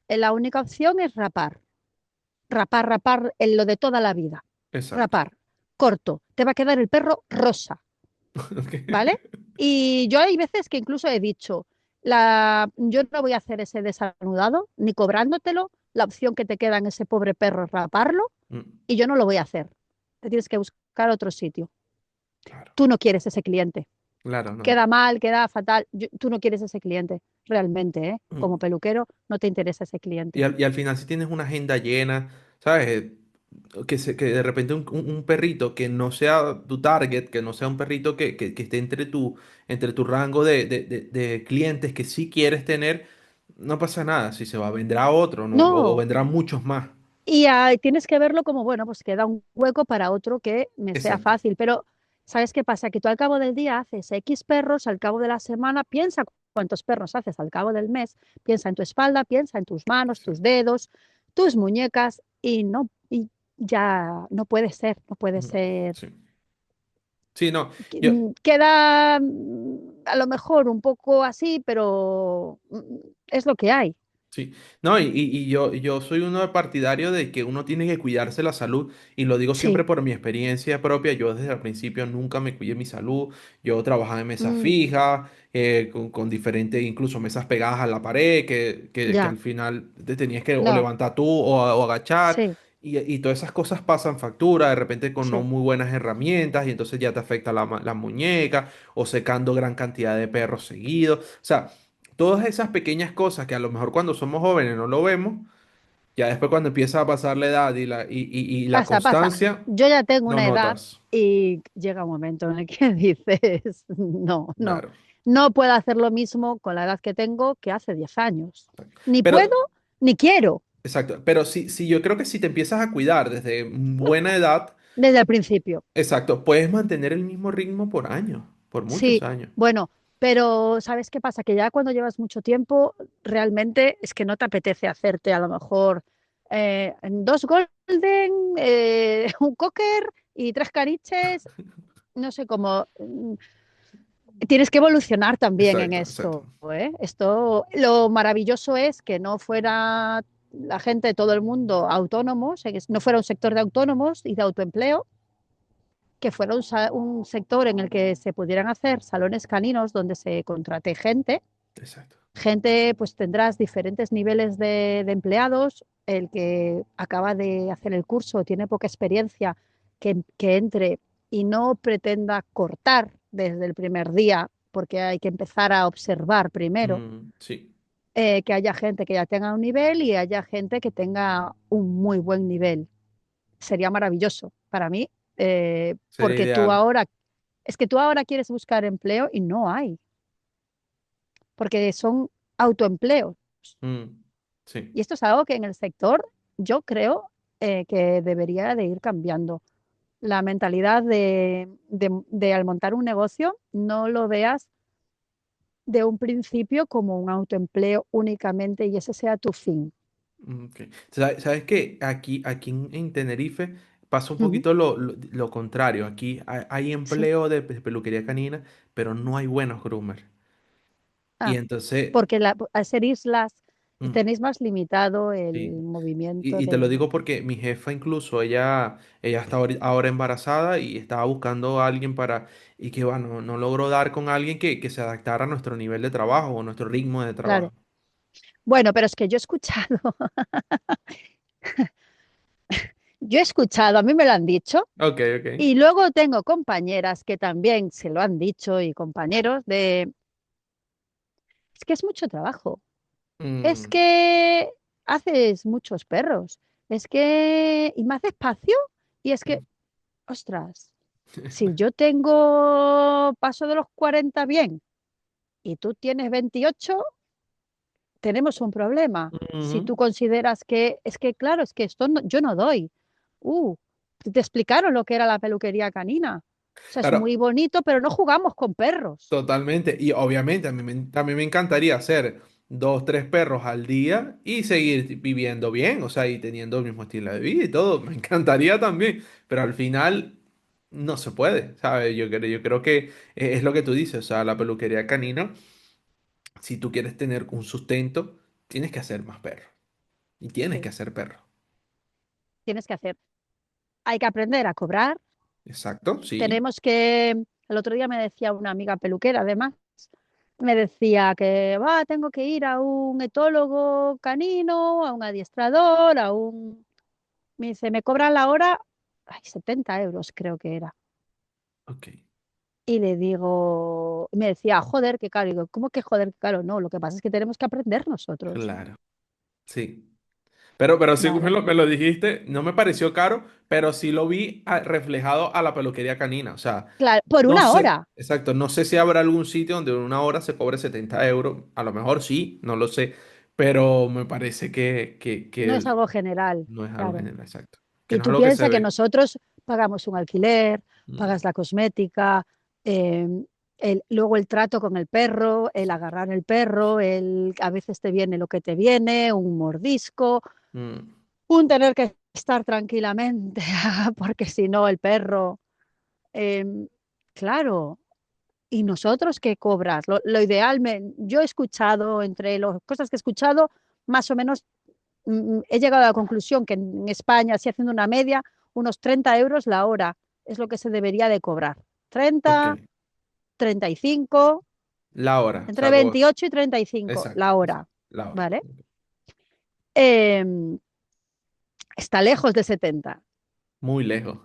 B: la única opción es rapar. Rapar, en lo de toda la vida.
A: Exacto.
B: Rapar, corto. Te va a quedar el perro rosa,
A: Ok.
B: ¿vale? Y yo hay veces que incluso he dicho, Yo no voy a hacer ese desanudado, ni cobrándotelo. La opción que te queda en ese pobre perro es raparlo,
A: Mm,
B: y yo no lo voy a hacer. Te tienes que buscar otro sitio.
A: claro,
B: Tú no quieres ese cliente.
A: claro, no.
B: Queda mal, queda fatal. Tú no quieres ese cliente, realmente, ¿eh? Como
A: Mm.
B: peluquero, no te interesa ese cliente.
A: Y al final si tienes una agenda llena, ¿sabes? Que de repente un perrito que no sea tu target, que no sea un perrito que esté entre tu rango de clientes que sí quieres tener, no pasa nada. Si se va, vendrá otro, ¿no? O
B: No,
A: vendrán muchos más.
B: y tienes que verlo como, bueno, pues queda un hueco para otro que me sea
A: Exacto.
B: fácil. Pero, ¿sabes qué pasa? Que tú al cabo del día haces X perros, al cabo de la semana, piensa cuántos perros haces al cabo del mes, piensa en tu espalda, piensa en tus manos, tus
A: Exacto.
B: dedos, tus muñecas, y ya no puede ser, no puede
A: Ujú.
B: ser.
A: Sí. Sí, no. Yo,
B: Queda a lo mejor un poco así, pero es lo que hay.
A: Sí, no, yo soy uno partidario de que uno tiene que cuidarse la salud y lo digo siempre
B: Sí.
A: por mi experiencia propia. Yo desde el principio nunca me cuidé mi salud. Yo trabajaba en mesas
B: Mm,
A: fijas, con diferentes, incluso mesas pegadas a la pared, que
B: ya,
A: al final te tenías que o
B: no,
A: levantar tú o agachar.
B: sí,
A: Y todas esas cosas pasan factura, de repente con no
B: sí.
A: muy buenas herramientas y entonces ya te afecta la muñeca o secando gran cantidad de perros seguidos. O sea, todas esas pequeñas cosas que a lo mejor cuando somos jóvenes no lo vemos, ya después cuando empieza a pasar la edad y la
B: Pasa, pasa.
A: constancia,
B: Yo ya tengo
A: lo
B: una edad
A: notas.
B: y llega un momento en el que dices, no, no,
A: Claro.
B: no puedo hacer lo mismo con la edad que tengo que hace 10 años. Ni
A: Pero,
B: puedo, ni quiero,
A: exacto, pero sí, yo creo que si te empiezas a cuidar desde buena edad,
B: desde el principio.
A: exacto, puedes mantener el mismo ritmo por años, por muchos
B: Sí,
A: años.
B: bueno, pero ¿sabes qué pasa? Que ya cuando llevas mucho tiempo, realmente es que no te apetece hacerte a lo mejor dos golden, un cocker y tres caniches, no sé cómo. Tienes que evolucionar también en
A: Exacto, exacto.
B: esto, ¿eh? Esto, lo maravilloso es que no fuera la gente, todo el mundo autónomos, no fuera un sector de autónomos y de autoempleo, que fuera un sector en el que se pudieran hacer salones caninos donde se contrate gente.
A: Exacto.
B: Gente, pues tendrás diferentes niveles de empleados. El que acaba de hacer el curso tiene poca experiencia, que entre y no pretenda cortar desde el primer día, porque hay que empezar a observar primero.
A: Sí,
B: Que haya gente que ya tenga un nivel y haya gente que tenga un muy buen nivel. Sería maravilloso para mí,
A: sería
B: porque tú
A: ideal.
B: ahora, es que tú ahora quieres buscar empleo y no hay, porque son autoempleos.
A: Mm, sí,
B: Y esto es algo que en el sector yo creo que debería de ir cambiando. La mentalidad de al montar un negocio no lo veas de un principio como un autoempleo únicamente y ese sea tu fin.
A: ok. ¿Sabes qué? Aquí en Tenerife pasa un
B: Ujú.
A: poquito lo contrario. Aquí hay
B: Sí.
A: empleo de peluquería canina, pero no hay buenos groomers. Y
B: Ah,
A: entonces,
B: porque al ser islas
A: mm,
B: tenéis más limitado el
A: sí.
B: movimiento
A: Y te lo
B: de...
A: digo porque mi jefa incluso, ella está ahora embarazada y estaba buscando a alguien y que bueno, no logró dar con alguien que se adaptara a nuestro nivel de trabajo o nuestro ritmo de
B: Claro.
A: trabajo.
B: Bueno, pero es que yo he escuchado, yo he escuchado, a mí me lo han dicho,
A: Ok, ok.
B: y luego tengo compañeras que también se lo han dicho y compañeros es que es mucho trabajo, es
A: Mm,
B: que haces muchos perros, es que, y más despacio, y es que,
A: mm.
B: ostras, si yo tengo paso de los 40 bien y tú tienes 28 tenemos un problema. Si tú
A: Ujú.
B: consideras que, es que claro, es que esto yo no doy. Uh, te explicaron lo que era la peluquería canina. O sea, es
A: Claro,
B: muy bonito, pero no jugamos con perros.
A: totalmente. Y obviamente a mí me encantaría hacer dos, tres perros al día y seguir viviendo bien, o sea, y teniendo el mismo estilo de vida y todo. Me encantaría también, pero al final no se puede, ¿sabes? Yo creo que es lo que tú dices, o sea, la peluquería canina, si tú quieres tener un sustento, tienes que hacer más perros. Y tienes que
B: Sí,
A: hacer perros.
B: tienes que hacer. Hay que aprender a cobrar.
A: Exacto, sí.
B: Tenemos que, el otro día me decía una amiga peluquera, además, me decía que va, tengo que ir a un etólogo canino, a un adiestrador, a un... Me dice, me cobran la hora, ay, 70 euros creo que era.
A: Ok,
B: Y le digo, me decía, joder, qué caro. Y digo, ¿cómo que joder, qué caro? No, lo que pasa es que tenemos que aprender nosotros,
A: claro, sí. Pero sí
B: ¿vale?
A: me lo dijiste, no me pareció caro, pero sí lo vi reflejado a la peluquería canina. O sea,
B: Claro, por
A: no
B: una
A: sé,
B: hora,
A: exacto, no sé si habrá algún sitio donde una hora se cobre 70 euros. A lo mejor sí, no lo sé, pero me parece
B: no es
A: que
B: algo general,
A: no es algo
B: claro.
A: general, exacto. Que
B: Y
A: no es
B: tú
A: algo que se
B: piensas que
A: ve.
B: nosotros pagamos un alquiler,
A: Mm,
B: pagas la cosmética, eh, luego el trato con el perro, el agarrar el perro, a veces te viene lo que te viene, un mordisco,
A: mm,
B: un tener que estar tranquilamente, porque si no el perro, eh, claro. ¿Y nosotros qué cobras? Lo ideal, yo he escuchado, entre las cosas que he escuchado, más o menos he llegado a la conclusión que en España, así haciendo una media, unos 30 euros la hora es lo que se debería de cobrar.
A: ok,
B: 30, 35,
A: la hora, o
B: entre
A: sea,
B: 28 y 35
A: exacto,
B: la hora,
A: exacto, la hora.
B: ¿vale? Eh, está lejos de 70,
A: Muy lejos.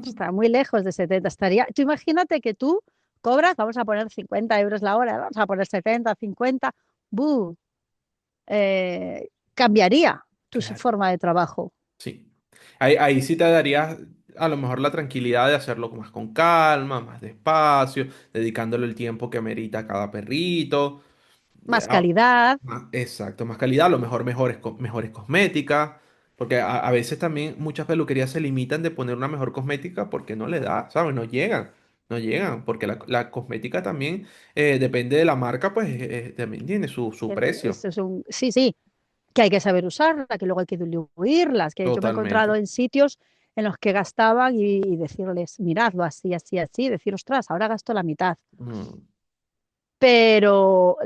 B: está muy lejos de 70. Tú imagínate que tú cobras, vamos a poner 50 euros la hora, vamos a poner 70, 50, ¡buh! Cambiaría tu
A: Claro.
B: forma de trabajo.
A: Sí. Ahí sí te darías a lo mejor la tranquilidad de hacerlo más con calma, más despacio, dedicándole el tiempo que merita a cada perrito.
B: Más calidad.
A: Exacto, más calidad, a lo mejor mejores cosméticas, porque a veces también muchas peluquerías se limitan de poner una mejor cosmética porque no le da, ¿sabes? No llegan, porque la cosmética también depende de la marca, pues también tiene su precio.
B: Eso es sí, sí, que hay que saber usarla, que luego hay que diluirlas, que yo me he encontrado
A: Totalmente.
B: en sitios en los que gastaban y decirles, miradlo así, así, así, decir, ostras, ahora gasto la mitad,
A: Mm,
B: pero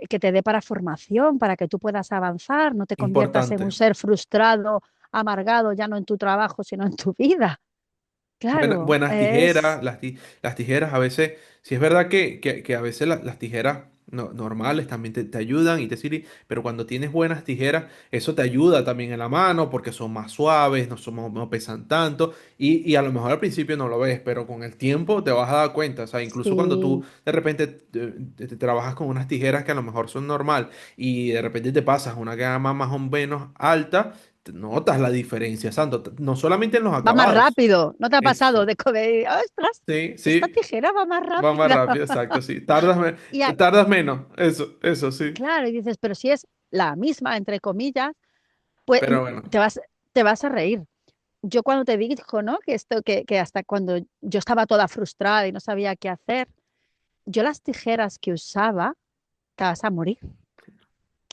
B: que te dé para formación, para que tú puedas avanzar, no te conviertas en un
A: importante.
B: ser frustrado, amargado, ya no en tu trabajo, sino en tu vida. Claro,
A: Buenas tijeras, las tijeras a veces, si es verdad que a veces las tijeras normales también te ayudan y te sirven, pero cuando tienes buenas tijeras, eso te ayuda también en la mano porque son más suaves, no pesan tanto y a lo mejor al principio no lo ves, pero con el tiempo te vas a dar cuenta, o sea, incluso cuando tú
B: sí.
A: de repente te trabajas con unas tijeras que a lo mejor son normal y de repente te pasas a una gama más o menos alta, te notas la diferencia, Santo, no solamente en los
B: Va más
A: acabados.
B: rápido, ¿no te ha pasado
A: Eso.
B: de comer, ostras,
A: Sí,
B: esta
A: sí,
B: tijera va más
A: va más
B: rápida?
A: rápido, exacto, sí.
B: Y, a-
A: Tardas menos, eso sí.
B: Claro, y dices, pero si es la misma, entre comillas, pues
A: Pero bueno,
B: te vas a reír. Yo cuando te digo, ¿no? Que esto, que hasta cuando yo estaba toda frustrada y no sabía qué hacer, yo las tijeras que usaba, te vas a morir.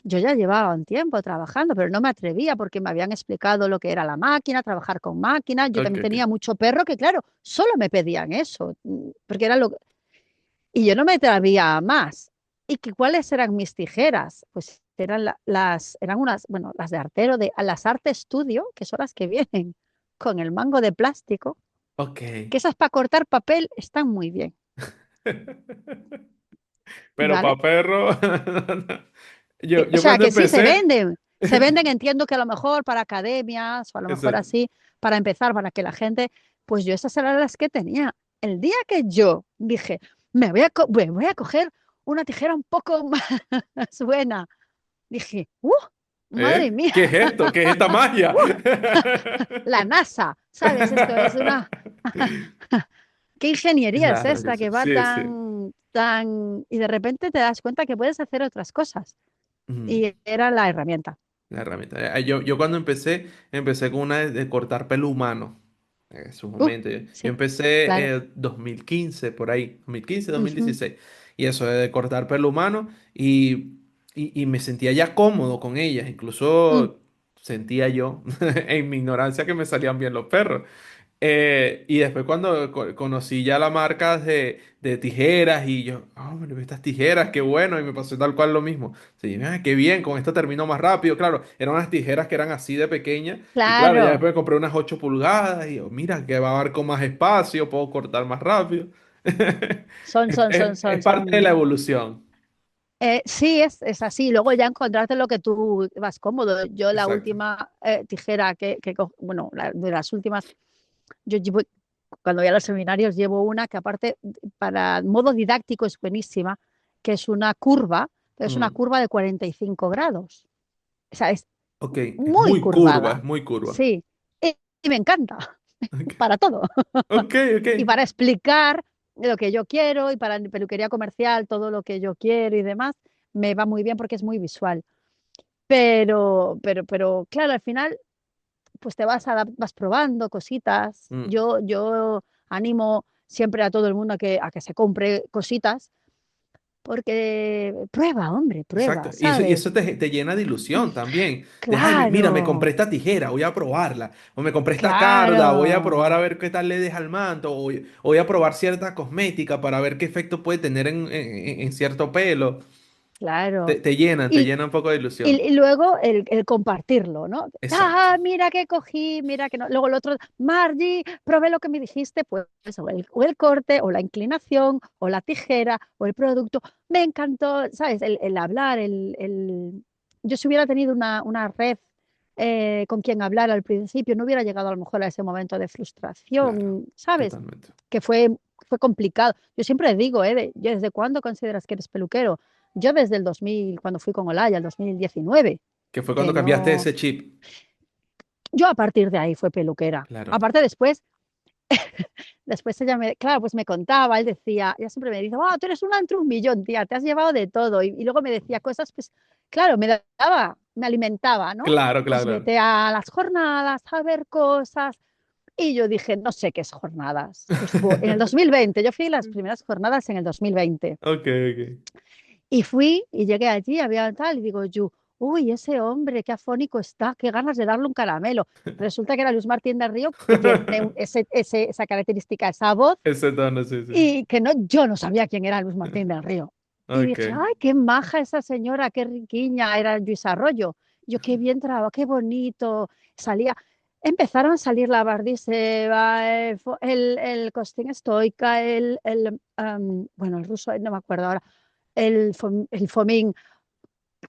B: Yo ya llevaba un tiempo trabajando, pero no me atrevía porque me habían explicado lo que era la máquina, trabajar con máquinas. Yo
A: ok,
B: también
A: ok.
B: tenía mucho perro que, claro, solo me pedían eso, porque era lo, y yo no me atrevía a más. ¿Y cuáles eran mis tijeras? Pues eran eran unas, bueno, las de artero, de a las Arte Studio, que son las que vienen con el mango de plástico,
A: Ok.
B: que esas para cortar papel están muy bien,
A: Pero
B: ¿vale?
A: para perro,
B: O
A: yo
B: sea,
A: cuando
B: que sí,
A: empecé,
B: se venden, entiendo que a lo mejor para academias o a lo mejor
A: exacto,
B: así, para empezar, para que la gente, pues yo esas eran las que tenía. El día que yo dije, me voy a coger una tijera un poco más buena, dije, madre
A: ¿eh?
B: mía,
A: ¿Qué es esto? ¿Qué es esta magia?
B: ¡uh! La NASA, ¿sabes? Esto es una... ¿Qué ingeniería es
A: Claro que
B: esta
A: sí,
B: que va
A: sí, sí.
B: tan... Y de repente te das cuenta que puedes hacer otras cosas.
A: Mm.
B: Y era la herramienta.
A: La herramienta. Yo cuando empecé con una de cortar pelo humano. En su
B: Uh,
A: momento. Yo
B: sí,
A: empecé
B: claro.
A: 2015, por ahí. 2015,
B: Ujú.
A: 2016. Y eso de cortar pelo humano. Y me sentía ya cómodo con ellas.
B: Mm.
A: Incluso sentía yo, en mi ignorancia, que me salían bien los perros. Y después cuando conocí ya la marca de tijeras y yo, hombre, estas tijeras, qué bueno, y me pasó tal cual lo mismo. Sí, qué bien, con esto termino más rápido. Claro, eran unas tijeras que eran así de pequeñas y claro, ya
B: Claro.
A: después me compré unas 8 pulgadas y yo, mira, que va a dar con más espacio, puedo cortar más rápido. Es,
B: Son, son, son,
A: es
B: son,
A: parte de la
B: son.
A: evolución.
B: Sí, es así. Luego ya encontrarte lo que tú vas cómodo. Yo la
A: Exacto.
B: última tijera bueno, de las últimas, yo llevo, cuando voy a los seminarios llevo una que aparte para modo didáctico es buenísima, que es una curva, pero es una
A: Mm,
B: curva de 45 grados. O sea, es
A: ok, es
B: muy
A: muy curva, es
B: curvada.
A: muy curva.
B: Sí, y me encanta
A: Ok,
B: para todo.
A: ok, ok.
B: Y para explicar lo que yo quiero y para peluquería comercial, todo lo que yo quiero y demás, me va muy bien porque es muy visual. Pero claro, al final, pues vas probando cositas.
A: Mm,
B: Yo animo siempre a todo el mundo a que se compre cositas, porque prueba, hombre,
A: exacto.
B: prueba,
A: Y
B: ¿sabes?
A: eso te llena de ilusión también. De, ay, mira, me compré
B: Claro,
A: esta tijera, voy a probarla. O me compré esta carda, voy a probar a
B: claro,
A: ver qué tal le deja al manto. O voy a probar cierta cosmética para ver qué efecto puede tener en cierto pelo.
B: claro.
A: Te
B: Y,
A: llena un poco de ilusión.
B: y luego el compartirlo, ¿no?
A: Exacto.
B: Ah, mira que cogí, mira que no. Luego el otro, Margie, probé lo que me dijiste, pues o el corte, o la inclinación, o la tijera, o el producto. Me encantó, ¿sabes? El hablar, yo si hubiera tenido una red con quien hablar al principio, no hubiera llegado a lo mejor a ese momento de
A: Claro,
B: frustración, ¿sabes?
A: totalmente.
B: Que fue complicado. Yo siempre digo, ¿desde cuándo consideras que eres peluquero? Yo desde el 2000, cuando fui con Olaya, el 2019,
A: Que fue cuando
B: que
A: cambiaste
B: no...
A: ese chip.
B: Yo a partir de ahí fue peluquera.
A: Claro.
B: Aparte después ella claro, pues me contaba, él decía, ella siempre me dice, tú eres una entre un millón, tía, te has llevado de todo. Y luego me decía cosas, pues, claro, me alimentaba, ¿no?
A: Claro,
B: Pues
A: claro.
B: vete a las jornadas a ver cosas. Y yo dije, no sé qué es jornadas. Pues en el 2020, yo fui a las primeras jornadas en el 2020.
A: Ok, ok.
B: Y fui y llegué allí, había tal, y digo yo, uy, ese hombre, qué afónico está, qué ganas de darle un caramelo. Resulta que era Luis Martín de Río, que tiene esa característica, esa voz,
A: Ese tono, sí, sí.
B: y que no, yo no sabía quién era Luis Martín del Río. Y
A: Ok.
B: dije, ay, qué maja esa señora, qué riquiña, era Luis Arroyo. Yo, qué bien trabajo, qué bonito. Salía, empezaron a salir la Bardiseva, el Costín Estoica, bueno, el ruso, no me acuerdo ahora, el Fomín.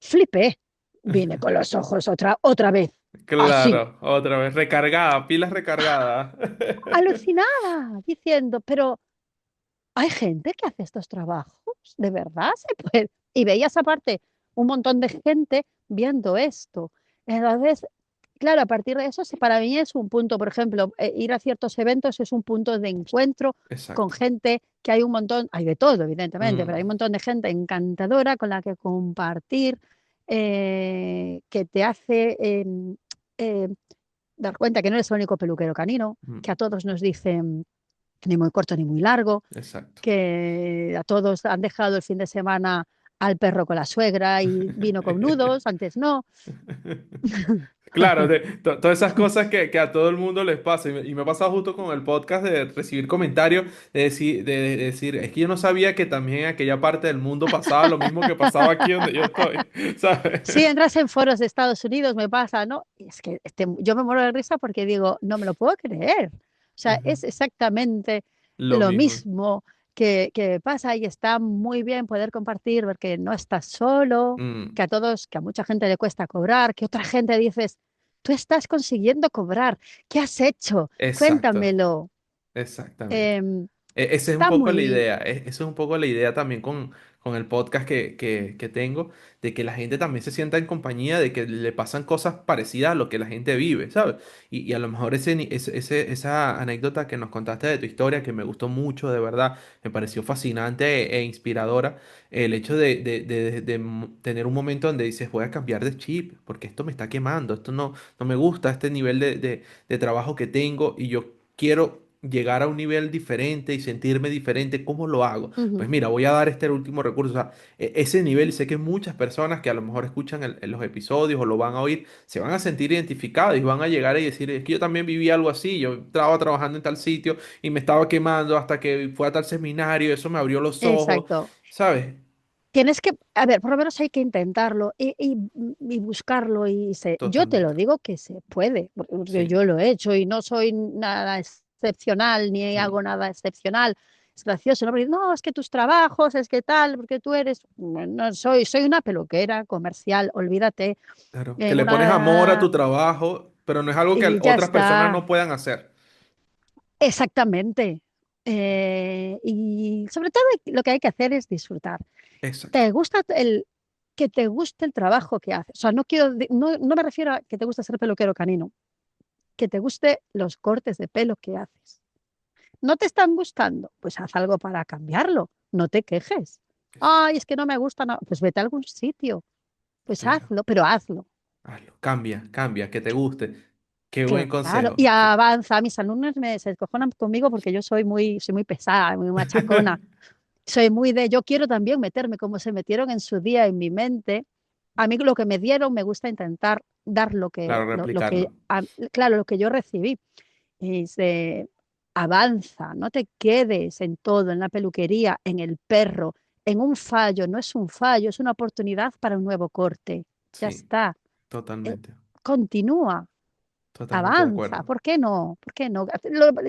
B: Flipé, vine con los ojos otra vez, así,
A: Claro, otra vez. Recargada, pilas recargadas.
B: alucinada, diciendo, pero hay gente que hace estos trabajos, ¿de verdad se puede? Y veías aparte un montón de gente viendo esto. Entonces, claro, a partir de eso, para mí es un punto, por ejemplo, ir a ciertos eventos es un punto de encuentro con
A: Exacto.
B: gente que hay un montón, hay de todo, evidentemente, pero hay un
A: Mm,
B: montón de gente encantadora con la que compartir, que te hace eh, dar cuenta que no eres el único peluquero canino,
A: mm,
B: que a todos nos dicen ni muy corto ni muy largo,
A: exacto.
B: que a todos han dejado el fin de semana al perro con la suegra y vino con nudos, antes no.
A: Claro, todas esas cosas que a todo el mundo les pasa. Y me ha pasado justo con el podcast de recibir comentarios, de decir, es que yo no sabía que también en aquella parte del mundo pasaba lo mismo que pasaba aquí donde yo estoy, ¿sabes?
B: Si entras en foros de Estados Unidos, me pasa, ¿no? Y es que yo me muero de risa porque digo, no me lo puedo creer. O sea,
A: Ujú.
B: es exactamente
A: Lo
B: lo
A: mismo.
B: mismo que pasa y está muy bien poder compartir porque no estás solo,
A: Mm,
B: que a mucha gente le cuesta cobrar, que otra gente dices, tú estás consiguiendo cobrar, ¿qué has hecho?
A: exacto,
B: Cuéntamelo.
A: exactamente.
B: Em,
A: Esa es un
B: Está
A: poco la
B: muy...
A: idea, esa es un poco la idea también con el podcast que tengo, de que la gente también se sienta en compañía, de que le pasan cosas parecidas a lo que la gente vive, ¿sabes? Y a lo mejor esa anécdota que nos contaste de tu historia, que me gustó mucho, de verdad, me pareció fascinante e inspiradora, el hecho de tener un momento donde dices, voy a cambiar de chip, porque esto me está quemando, esto no me gusta, este nivel de trabajo que tengo y yo quiero llegar a un nivel diferente y sentirme diferente, ¿cómo lo hago? Pues
B: Ujú,
A: mira, voy a dar este último recurso. O sea, ese nivel, sé que muchas personas que a lo mejor escuchan los episodios o lo van a oír, se van a sentir identificados y van a llegar y decir, es que yo también viví algo así, yo estaba trabajando en tal sitio y me estaba quemando hasta que fue a tal seminario, eso me abrió los ojos,
B: exacto.
A: ¿sabes?
B: Tienes que, a ver, por lo menos hay que intentarlo y buscarlo yo te lo
A: Totalmente.
B: digo que se puede, porque
A: Sí.
B: yo lo he hecho y no soy nada excepcional ni
A: Mm,
B: hago nada excepcional. gracioso, ¿no? Porque, no, es que tus trabajos, es que tal, porque tú eres, no, soy una peluquera comercial, olvídate,
A: Claro, que le pones amor a tu
B: una,
A: trabajo, pero no es algo que
B: y ya
A: otras personas
B: está,
A: no puedan hacer.
B: exactamente. Y sobre todo lo que hay que hacer es disfrutar.
A: Exacto.
B: ¿Te gusta que te guste el trabajo que haces? O sea, no me refiero a que te guste ser peluquero canino, que te guste los cortes de pelo que haces. ¿No te están gustando? Pues haz algo para cambiarlo. No te quejes. Ay,
A: Exacto.
B: es que no me gusta. No. Pues vete a algún sitio. Pues
A: Claro.
B: hazlo, pero hazlo.
A: Hazlo. Cambia, cambia, que te guste. Qué buen
B: Claro.
A: consejo.
B: Y avanza. Mis alumnos se descojonan conmigo porque yo soy muy pesada, muy machacona. Soy muy de, yo quiero también meterme como se metieron en su día en mi mente. A mí lo que me dieron me gusta intentar dar
A: Claro,
B: lo que,
A: replicarlo.
B: claro, lo que yo recibí. Es de, avanza, no te quedes en todo, en la peluquería, en el perro, en un fallo. No es un fallo, es una oportunidad para un nuevo corte. Ya
A: Sí,
B: está. Eh,
A: totalmente.
B: Continúa,
A: Totalmente de
B: avanza.
A: acuerdo.
B: ¿Por qué no? ¿Por qué no?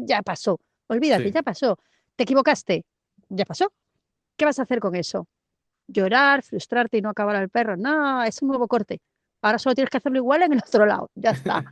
B: Ya pasó. Olvídate,
A: Sí.
B: ya pasó. Te equivocaste. Ya pasó. ¿Qué vas a hacer con eso? Llorar, frustrarte y no acabar al perro. No, es un nuevo corte. Ahora solo tienes que hacerlo igual en el otro lado. Ya está.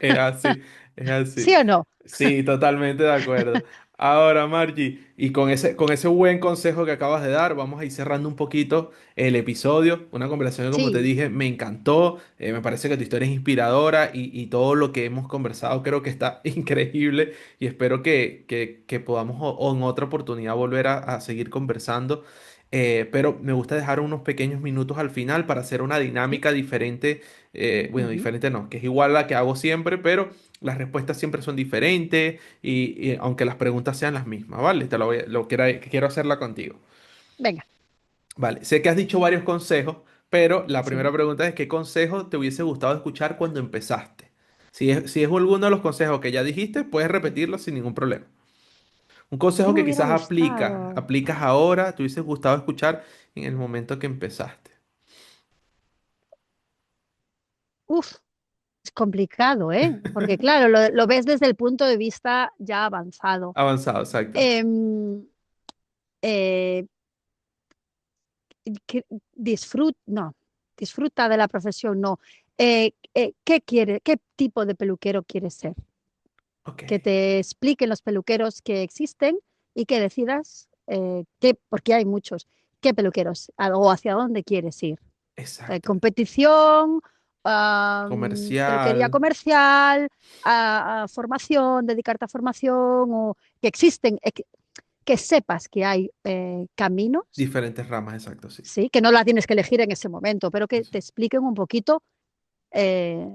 A: Es así, es así.
B: ¿Sí o no?
A: Sí, totalmente de acuerdo. Ahora, Margie, y con ese buen consejo que acabas de dar, vamos a ir cerrando un poquito el episodio. Una conversación que, como te
B: Sí.
A: dije, me encantó. Me parece que tu historia es inspiradora y todo lo que hemos conversado creo que está increíble. Y espero que podamos o en otra oportunidad volver a seguir conversando. Pero me gusta dejar unos pequeños minutos al final para hacer una
B: Sí.
A: dinámica diferente. Bueno,
B: Ujú.
A: diferente no, que es igual a la que hago siempre, pero las respuestas siempre son diferentes y aunque las preguntas sean las mismas, ¿vale? Quiero hacerla contigo.
B: Venga.
A: Vale, sé que has dicho varios consejos, pero la primera
B: Sí.
A: pregunta es ¿qué consejo te hubiese gustado escuchar cuando empezaste? Si es alguno de los consejos que ya dijiste, puedes repetirlo sin ningún problema. Un
B: ¿Qué
A: consejo
B: me
A: que
B: hubiera
A: quizás
B: gustado?
A: aplicas ahora, te hubiese gustado escuchar en el momento que empezaste.
B: Uf, es complicado, ¿eh? Porque claro, lo ves desde el punto de vista ya avanzado.
A: Avanzado, exacto.
B: Em, eh, no, disfruta de la profesión, no. ¿Qué quiere, qué tipo de peluquero quieres ser?
A: Ok,
B: Que te expliquen los peluqueros que existen y que decidas porque hay muchos, qué peluqueros o hacia dónde quieres ir.
A: exacto.
B: Competición, peluquería
A: Comercial,
B: comercial, a formación, dedicarte a formación, o que existen, que sepas que hay caminos,
A: diferentes ramas, exacto, sí.
B: ¿sí? Que no la tienes que elegir en ese momento, pero que te expliquen un poquito eh,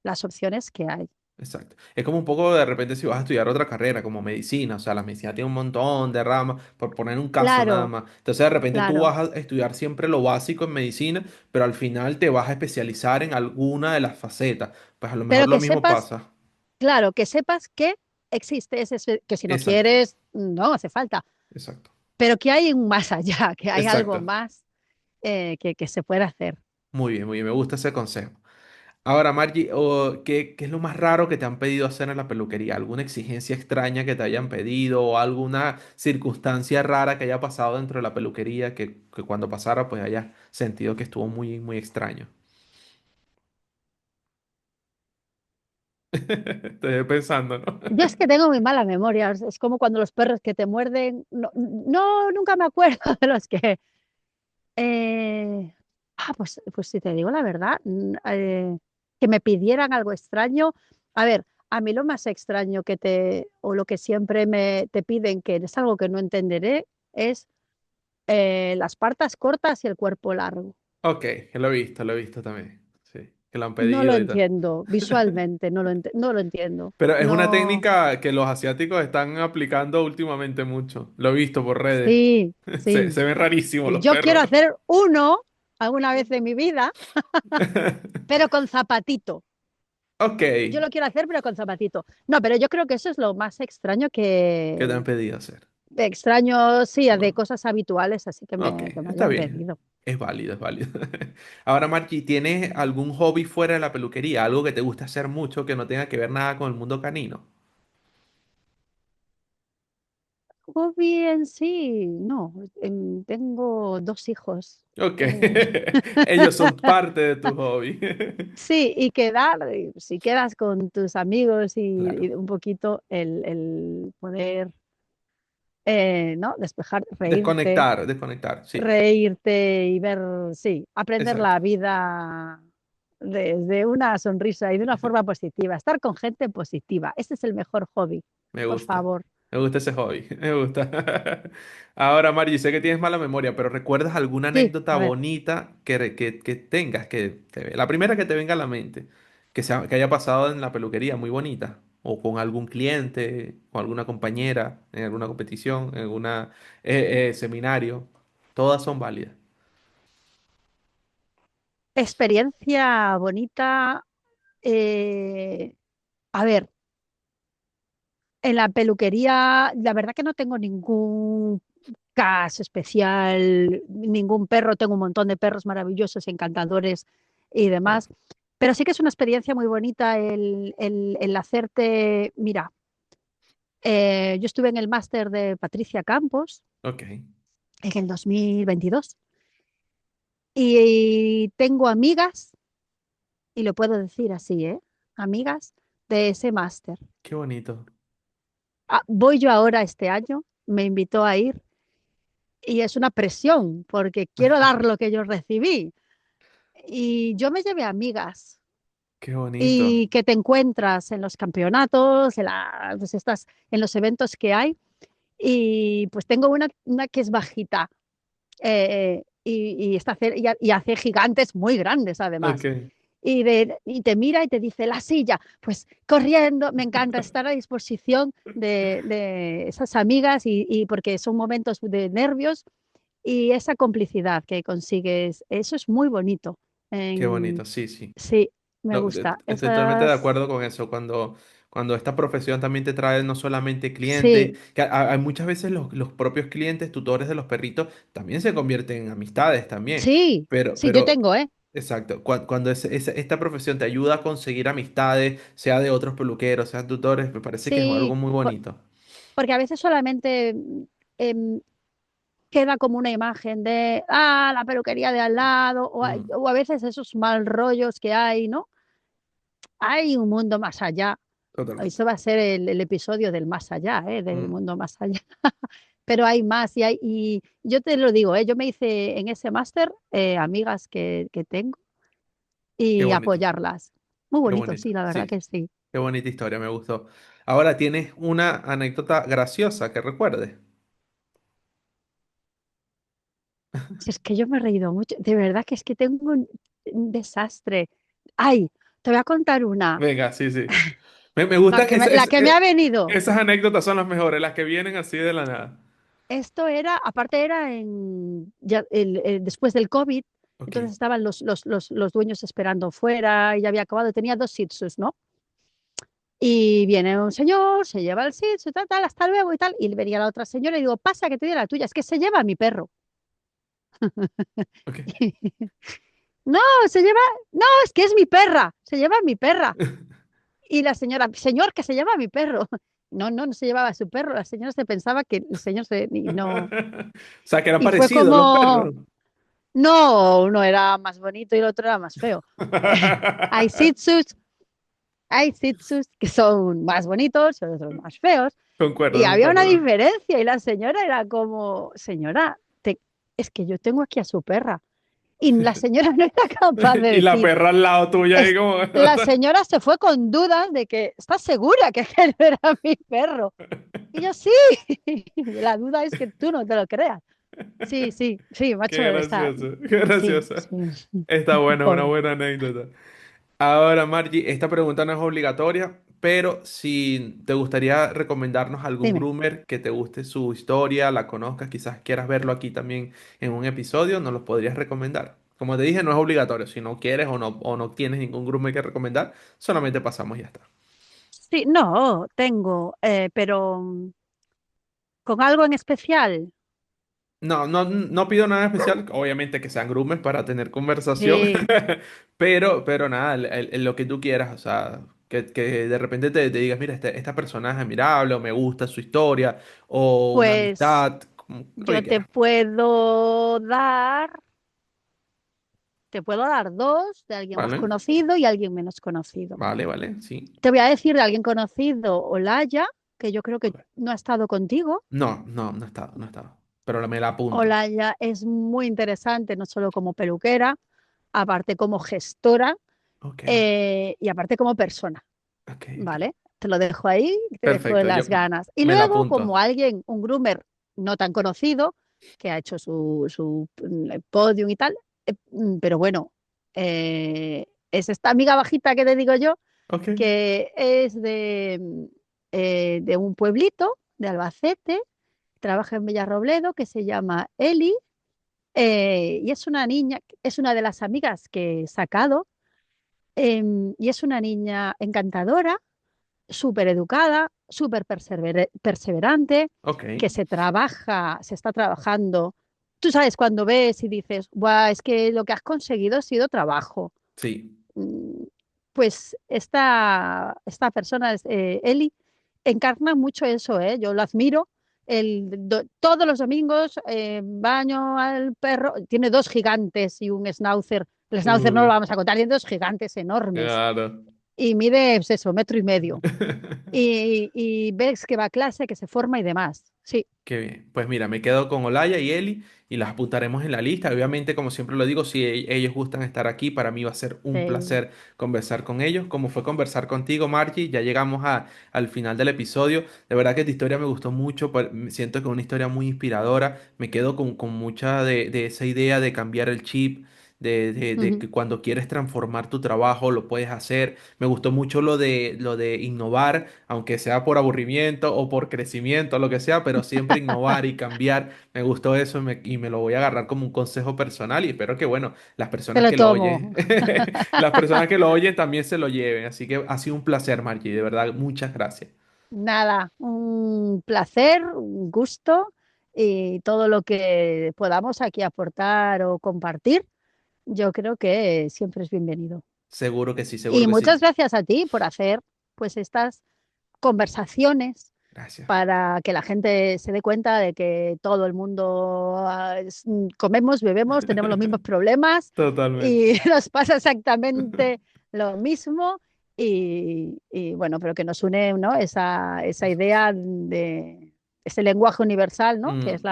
B: las opciones que hay.
A: Exacto. Es como un poco de repente si vas a estudiar otra carrera, como medicina, o sea, la medicina tiene un montón de ramas, por poner un caso nada
B: Claro,
A: más. Entonces de repente tú
B: claro.
A: vas a estudiar siempre lo básico en medicina, pero al final te vas a especializar en alguna de las facetas. Pues a lo mejor
B: Pero
A: lo
B: que
A: mismo
B: sepas,
A: pasa.
B: claro, que sepas que existe que si no
A: Exacto,
B: quieres, no hace falta,
A: exacto,
B: pero que hay un más allá, que hay algo
A: exacto.
B: más que se puede hacer.
A: Muy bien, me gusta ese consejo. Ahora, Margie, ¿qué es lo más raro que te han pedido hacer en la peluquería? ¿Alguna exigencia extraña que te hayan pedido o alguna circunstancia rara que haya pasado dentro de la peluquería que cuando pasara pues hayas sentido que estuvo muy, muy extraño? Estoy pensando, ¿no?
B: Yo es que tengo muy mala memoria, es como cuando los perros que te muerden, no, no, nunca me acuerdo de los que... eh, pues si te digo la verdad, que me pidieran algo extraño, a ver, a mí lo más extraño o lo que siempre te piden, que es algo que no entenderé, es las patas cortas y el cuerpo largo.
A: Ok, que lo he visto también. Sí, que lo han
B: No lo
A: pedido y tal.
B: entiendo, visualmente no lo entiendo.
A: Pero es una
B: No,
A: técnica que los asiáticos están aplicando últimamente mucho. Lo he visto por redes.
B: sí,
A: Se
B: sí.
A: ven rarísimos
B: Y
A: los
B: yo quiero
A: perros.
B: hacer uno alguna vez en mi vida, pero con zapatito.
A: Ok,
B: Yo lo quiero hacer, pero con zapatito. No, pero yo creo que eso es lo más extraño
A: ¿qué te han
B: que...
A: pedido hacer?
B: Extraño, sí, de
A: Bueno.
B: cosas habituales, así
A: Ok,
B: que me
A: está
B: hayan
A: bien.
B: pedido.
A: Es válido, es válido. Ahora, Marchi, ¿tienes algún hobby fuera de la peluquería? Algo que te guste hacer mucho que no tenga que ver nada con el mundo canino.
B: hobby en sí, no. Tengo dos hijos.
A: Ok,
B: Eh,
A: ellos son parte de tu hobby.
B: sí, y si quedas con tus amigos
A: Claro.
B: y un poquito el poder, ¿no? Despejar, reírte,
A: Desconectar, desconectar, sí,
B: reírte y ver, sí, aprender
A: exacto.
B: la vida desde una sonrisa y de una forma positiva. Estar con gente positiva. Ese es el mejor hobby,
A: Me
B: por
A: gusta.
B: favor.
A: Me gusta ese hobby. Me gusta. Ahora, Margie, sé que tienes mala memoria, pero ¿recuerdas alguna
B: Sí,
A: anécdota
B: a ver.
A: bonita que tengas? La primera que te venga a la mente, que haya pasado en la peluquería, muy bonita. O con algún cliente, con alguna compañera, en alguna competición, en algún seminario. Todas son válidas.
B: Experiencia bonita. eh, a ver, en la peluquería, la verdad que no tengo ningún caso especial, ningún perro. Tengo un montón de perros maravillosos, encantadores y
A: Claro.
B: demás. Pero sí que es una experiencia muy bonita el hacerte. Mira, yo estuve en el máster de Patricia Campos
A: Ok.
B: en el 2022 y tengo amigas, y lo puedo decir así, ¿eh? Amigas de ese máster.
A: Qué bonito.
B: Voy yo ahora este año, me invitó a ir y es una presión porque quiero dar lo que yo recibí. Y yo me llevé amigas
A: Qué bonito.
B: y que te encuentras en los campeonatos, pues estás en los eventos que hay. Y pues tengo una que es bajita, y hace gigantes muy grandes además.
A: Ok.
B: Y te mira y te dice la silla, pues corriendo. Me encanta estar a disposición de esas amigas y porque son momentos de nervios y esa complicidad que consigues, eso es muy bonito.
A: Qué
B: En-
A: bonito, sí, sí.
B: sí, me
A: No,
B: gusta.
A: estoy totalmente de
B: Esas,
A: acuerdo con eso. Cuando esta profesión también te trae no solamente clientes,
B: sí,
A: que hay muchas veces los propios clientes, tutores de los perritos, también se convierten en amistades también.
B: sí,
A: Pero,
B: sí, yo
A: pero,
B: tengo, ¿eh?
A: exacto, cuando esta profesión te ayuda a conseguir amistades, sea de otros peluqueros, sean tutores, me parece que es algo
B: Sí,
A: muy bonito.
B: porque a veces solamente em, queda como una imagen de, la peluquería de al lado,
A: Mm,
B: o a veces esos mal rollos que hay, ¿no? Hay un mundo más allá.
A: totalmente.
B: Eso va a ser el episodio del más allá, ¿eh? Del
A: Mm,
B: mundo más allá. Pero hay más y yo te lo digo, ¿eh? Yo me hice en ese máster, amigas que tengo,
A: qué
B: y
A: bonito,
B: apoyarlas. Muy
A: qué
B: bonito,
A: bonito.
B: sí, la verdad
A: Sí,
B: que sí.
A: qué bonita historia, me gustó. Ahora tienes una anécdota graciosa que recuerdes.
B: Si es que yo me he reído mucho, de verdad que es que tengo un desastre. Ay, te voy a contar una.
A: Venga, sí, sí. Me gusta que
B: La que me ha venido.
A: esas anécdotas son las mejores, las que vienen así de la nada.
B: Esto era, aparte era después del COVID,
A: Ok,
B: entonces estaban los dueños esperando fuera y ya había acabado, tenía dos Shih Tzus, ¿no? Y viene un señor, se lleva el Shih Tzu, tal, tal, hasta luego y tal, y venía la otra señora y digo, pasa que te diga la tuya, es que se lleva a mi perro.
A: ok.
B: No, se lleva, no, es que es mi perra, se lleva a mi perra. Y la señora, señor, que se lleva a mi perro. No, no, no se llevaba a su perro, la señora se pensaba que el señor y no.
A: O sea, que eran
B: Y fue
A: parecidos los
B: como,
A: perros.
B: no, uno era más bonito y el otro era más feo. Hay Shih Tzus, hay Shih Tzus que son más bonitos y otros más feos.
A: Concuerdo,
B: Y había una
A: concuerdo.
B: diferencia y la señora era como, señora, es que yo tengo aquí a su perra. Y la señora no era capaz de
A: Y la
B: decir,
A: perra al lado tuya ahí como...
B: la señora se fue con dudas de que, ¿estás segura que aquel no era mi perro? Y yo, sí, la duda es que tú no te lo creas. Sí, sí, sí,
A: Qué
B: macho, está,
A: gracioso, qué
B: sí,
A: gracioso.
B: sí.
A: Está buena, una
B: Pobre.
A: buena anécdota. Ahora, Margie, esta pregunta no es obligatoria, pero si te gustaría recomendarnos algún
B: Dime.
A: groomer que te guste su historia, la conozcas, quizás quieras verlo aquí también en un episodio, nos lo podrías recomendar. Como te dije, no es obligatorio. Si no quieres o no tienes ningún groomer que recomendar, solamente pasamos y ya está.
B: Sí, no, tengo, pero con algo en especial.
A: No, no, no pido nada especial, obviamente que sean groomers para tener conversación,
B: Sí,
A: pero nada, lo que tú quieras, o sea, Que de repente te digas, mira, esta persona es admirable, o me gusta su historia, o una
B: Pues
A: amistad, como lo que
B: yo
A: quieras.
B: te puedo dar dos de alguien más
A: Vale,
B: conocido y alguien menos conocido.
A: vale, vale, sí.
B: Te voy a decir de alguien conocido, Olaya, que yo creo que
A: Vale.
B: no ha estado contigo.
A: No, no, no he estado, no he estado. Pero me la apunto.
B: Olaya es muy interesante, no solo como peluquera, aparte como gestora
A: Ok,
B: y aparte como persona,
A: ok, ok.
B: ¿vale? Te lo dejo ahí, te dejo
A: Perfecto,
B: en
A: yo
B: las ganas. Y
A: me la
B: luego, como
A: apunto.
B: alguien, un groomer no tan conocido, que ha hecho su podium y tal, pero bueno, es esta amiga bajita que te digo yo,
A: Ok,
B: que es de un pueblito de Albacete, trabaja en Villarrobledo, que se llama Eli, y es una niña, es una de las amigas que he sacado, y es una niña encantadora, súper educada, súper perseverante,
A: ok,
B: que se está trabajando. Tú sabes, cuando ves y dices, guau, es que lo que has conseguido ha sido trabajo.
A: sí.
B: Mm, Pues esta persona, Eli, encarna mucho eso, ¿eh? Yo lo admiro. Todos los domingos baño al perro. Tiene dos gigantes y un schnauzer. El schnauzer no lo
A: Uy,
B: vamos a contar, tiene dos gigantes enormes
A: claro.
B: y mide, pues eso, metro y medio. Y ves que va a clase, que se forma y demás. Sí,
A: Qué bien. Pues mira, me quedo con Olaya y Eli y las apuntaremos en la lista. Obviamente, como siempre lo digo, si ellos gustan estar aquí, para mí va a ser un
B: sí.
A: placer conversar con ellos. Como fue conversar contigo, Margie, ya llegamos al final del episodio. De verdad que tu historia me gustó mucho. Siento que es una historia muy inspiradora. Me quedo con mucha de esa idea de cambiar el chip. De
B: Ujú.
A: que cuando quieres transformar tu trabajo lo puedes hacer. Me gustó mucho lo de innovar, aunque sea por aburrimiento o por crecimiento, lo que sea, pero siempre innovar y cambiar. Me gustó eso y me lo voy a agarrar como un consejo personal y espero que, bueno, las
B: Te
A: personas
B: lo
A: que lo oyen,
B: tomo.
A: las personas que lo oyen también se lo lleven. Así que ha sido un placer, Margie, de verdad, muchas gracias.
B: Nada, un placer, un gusto y todo lo que podamos aquí aportar o compartir, yo creo que siempre es bienvenido.
A: Seguro que sí, seguro
B: Y
A: que
B: muchas
A: sí.
B: gracias a ti por hacer pues estas conversaciones
A: Gracias.
B: para que la gente se dé cuenta de que todo el mundo comemos, bebemos, tenemos los mismos problemas
A: Totalmente.
B: y nos pasa exactamente lo mismo. Y bueno, pero que nos une, ¿no? Esa idea de ese lenguaje universal, ¿no? Que es
A: Sí,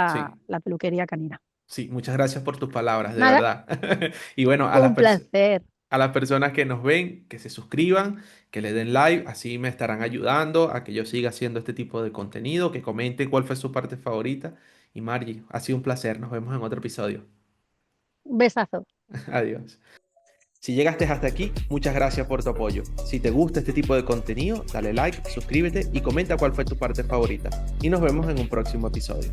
B: la peluquería canina.
A: sí, muchas gracias por tus palabras, de
B: Nada,
A: verdad. Y bueno,
B: un placer.
A: a las personas que nos ven, que se suscriban, que le den like, así me estarán ayudando a que yo siga haciendo este tipo de contenido, que comenten cuál fue su parte favorita. Y Margie, ha sido un placer, nos vemos en otro episodio.
B: Un besazo.
A: Adiós. Si llegaste hasta aquí, muchas gracias por tu apoyo. Si te gusta este tipo de contenido, dale like, suscríbete y comenta cuál fue tu parte favorita. Y nos vemos en un próximo episodio.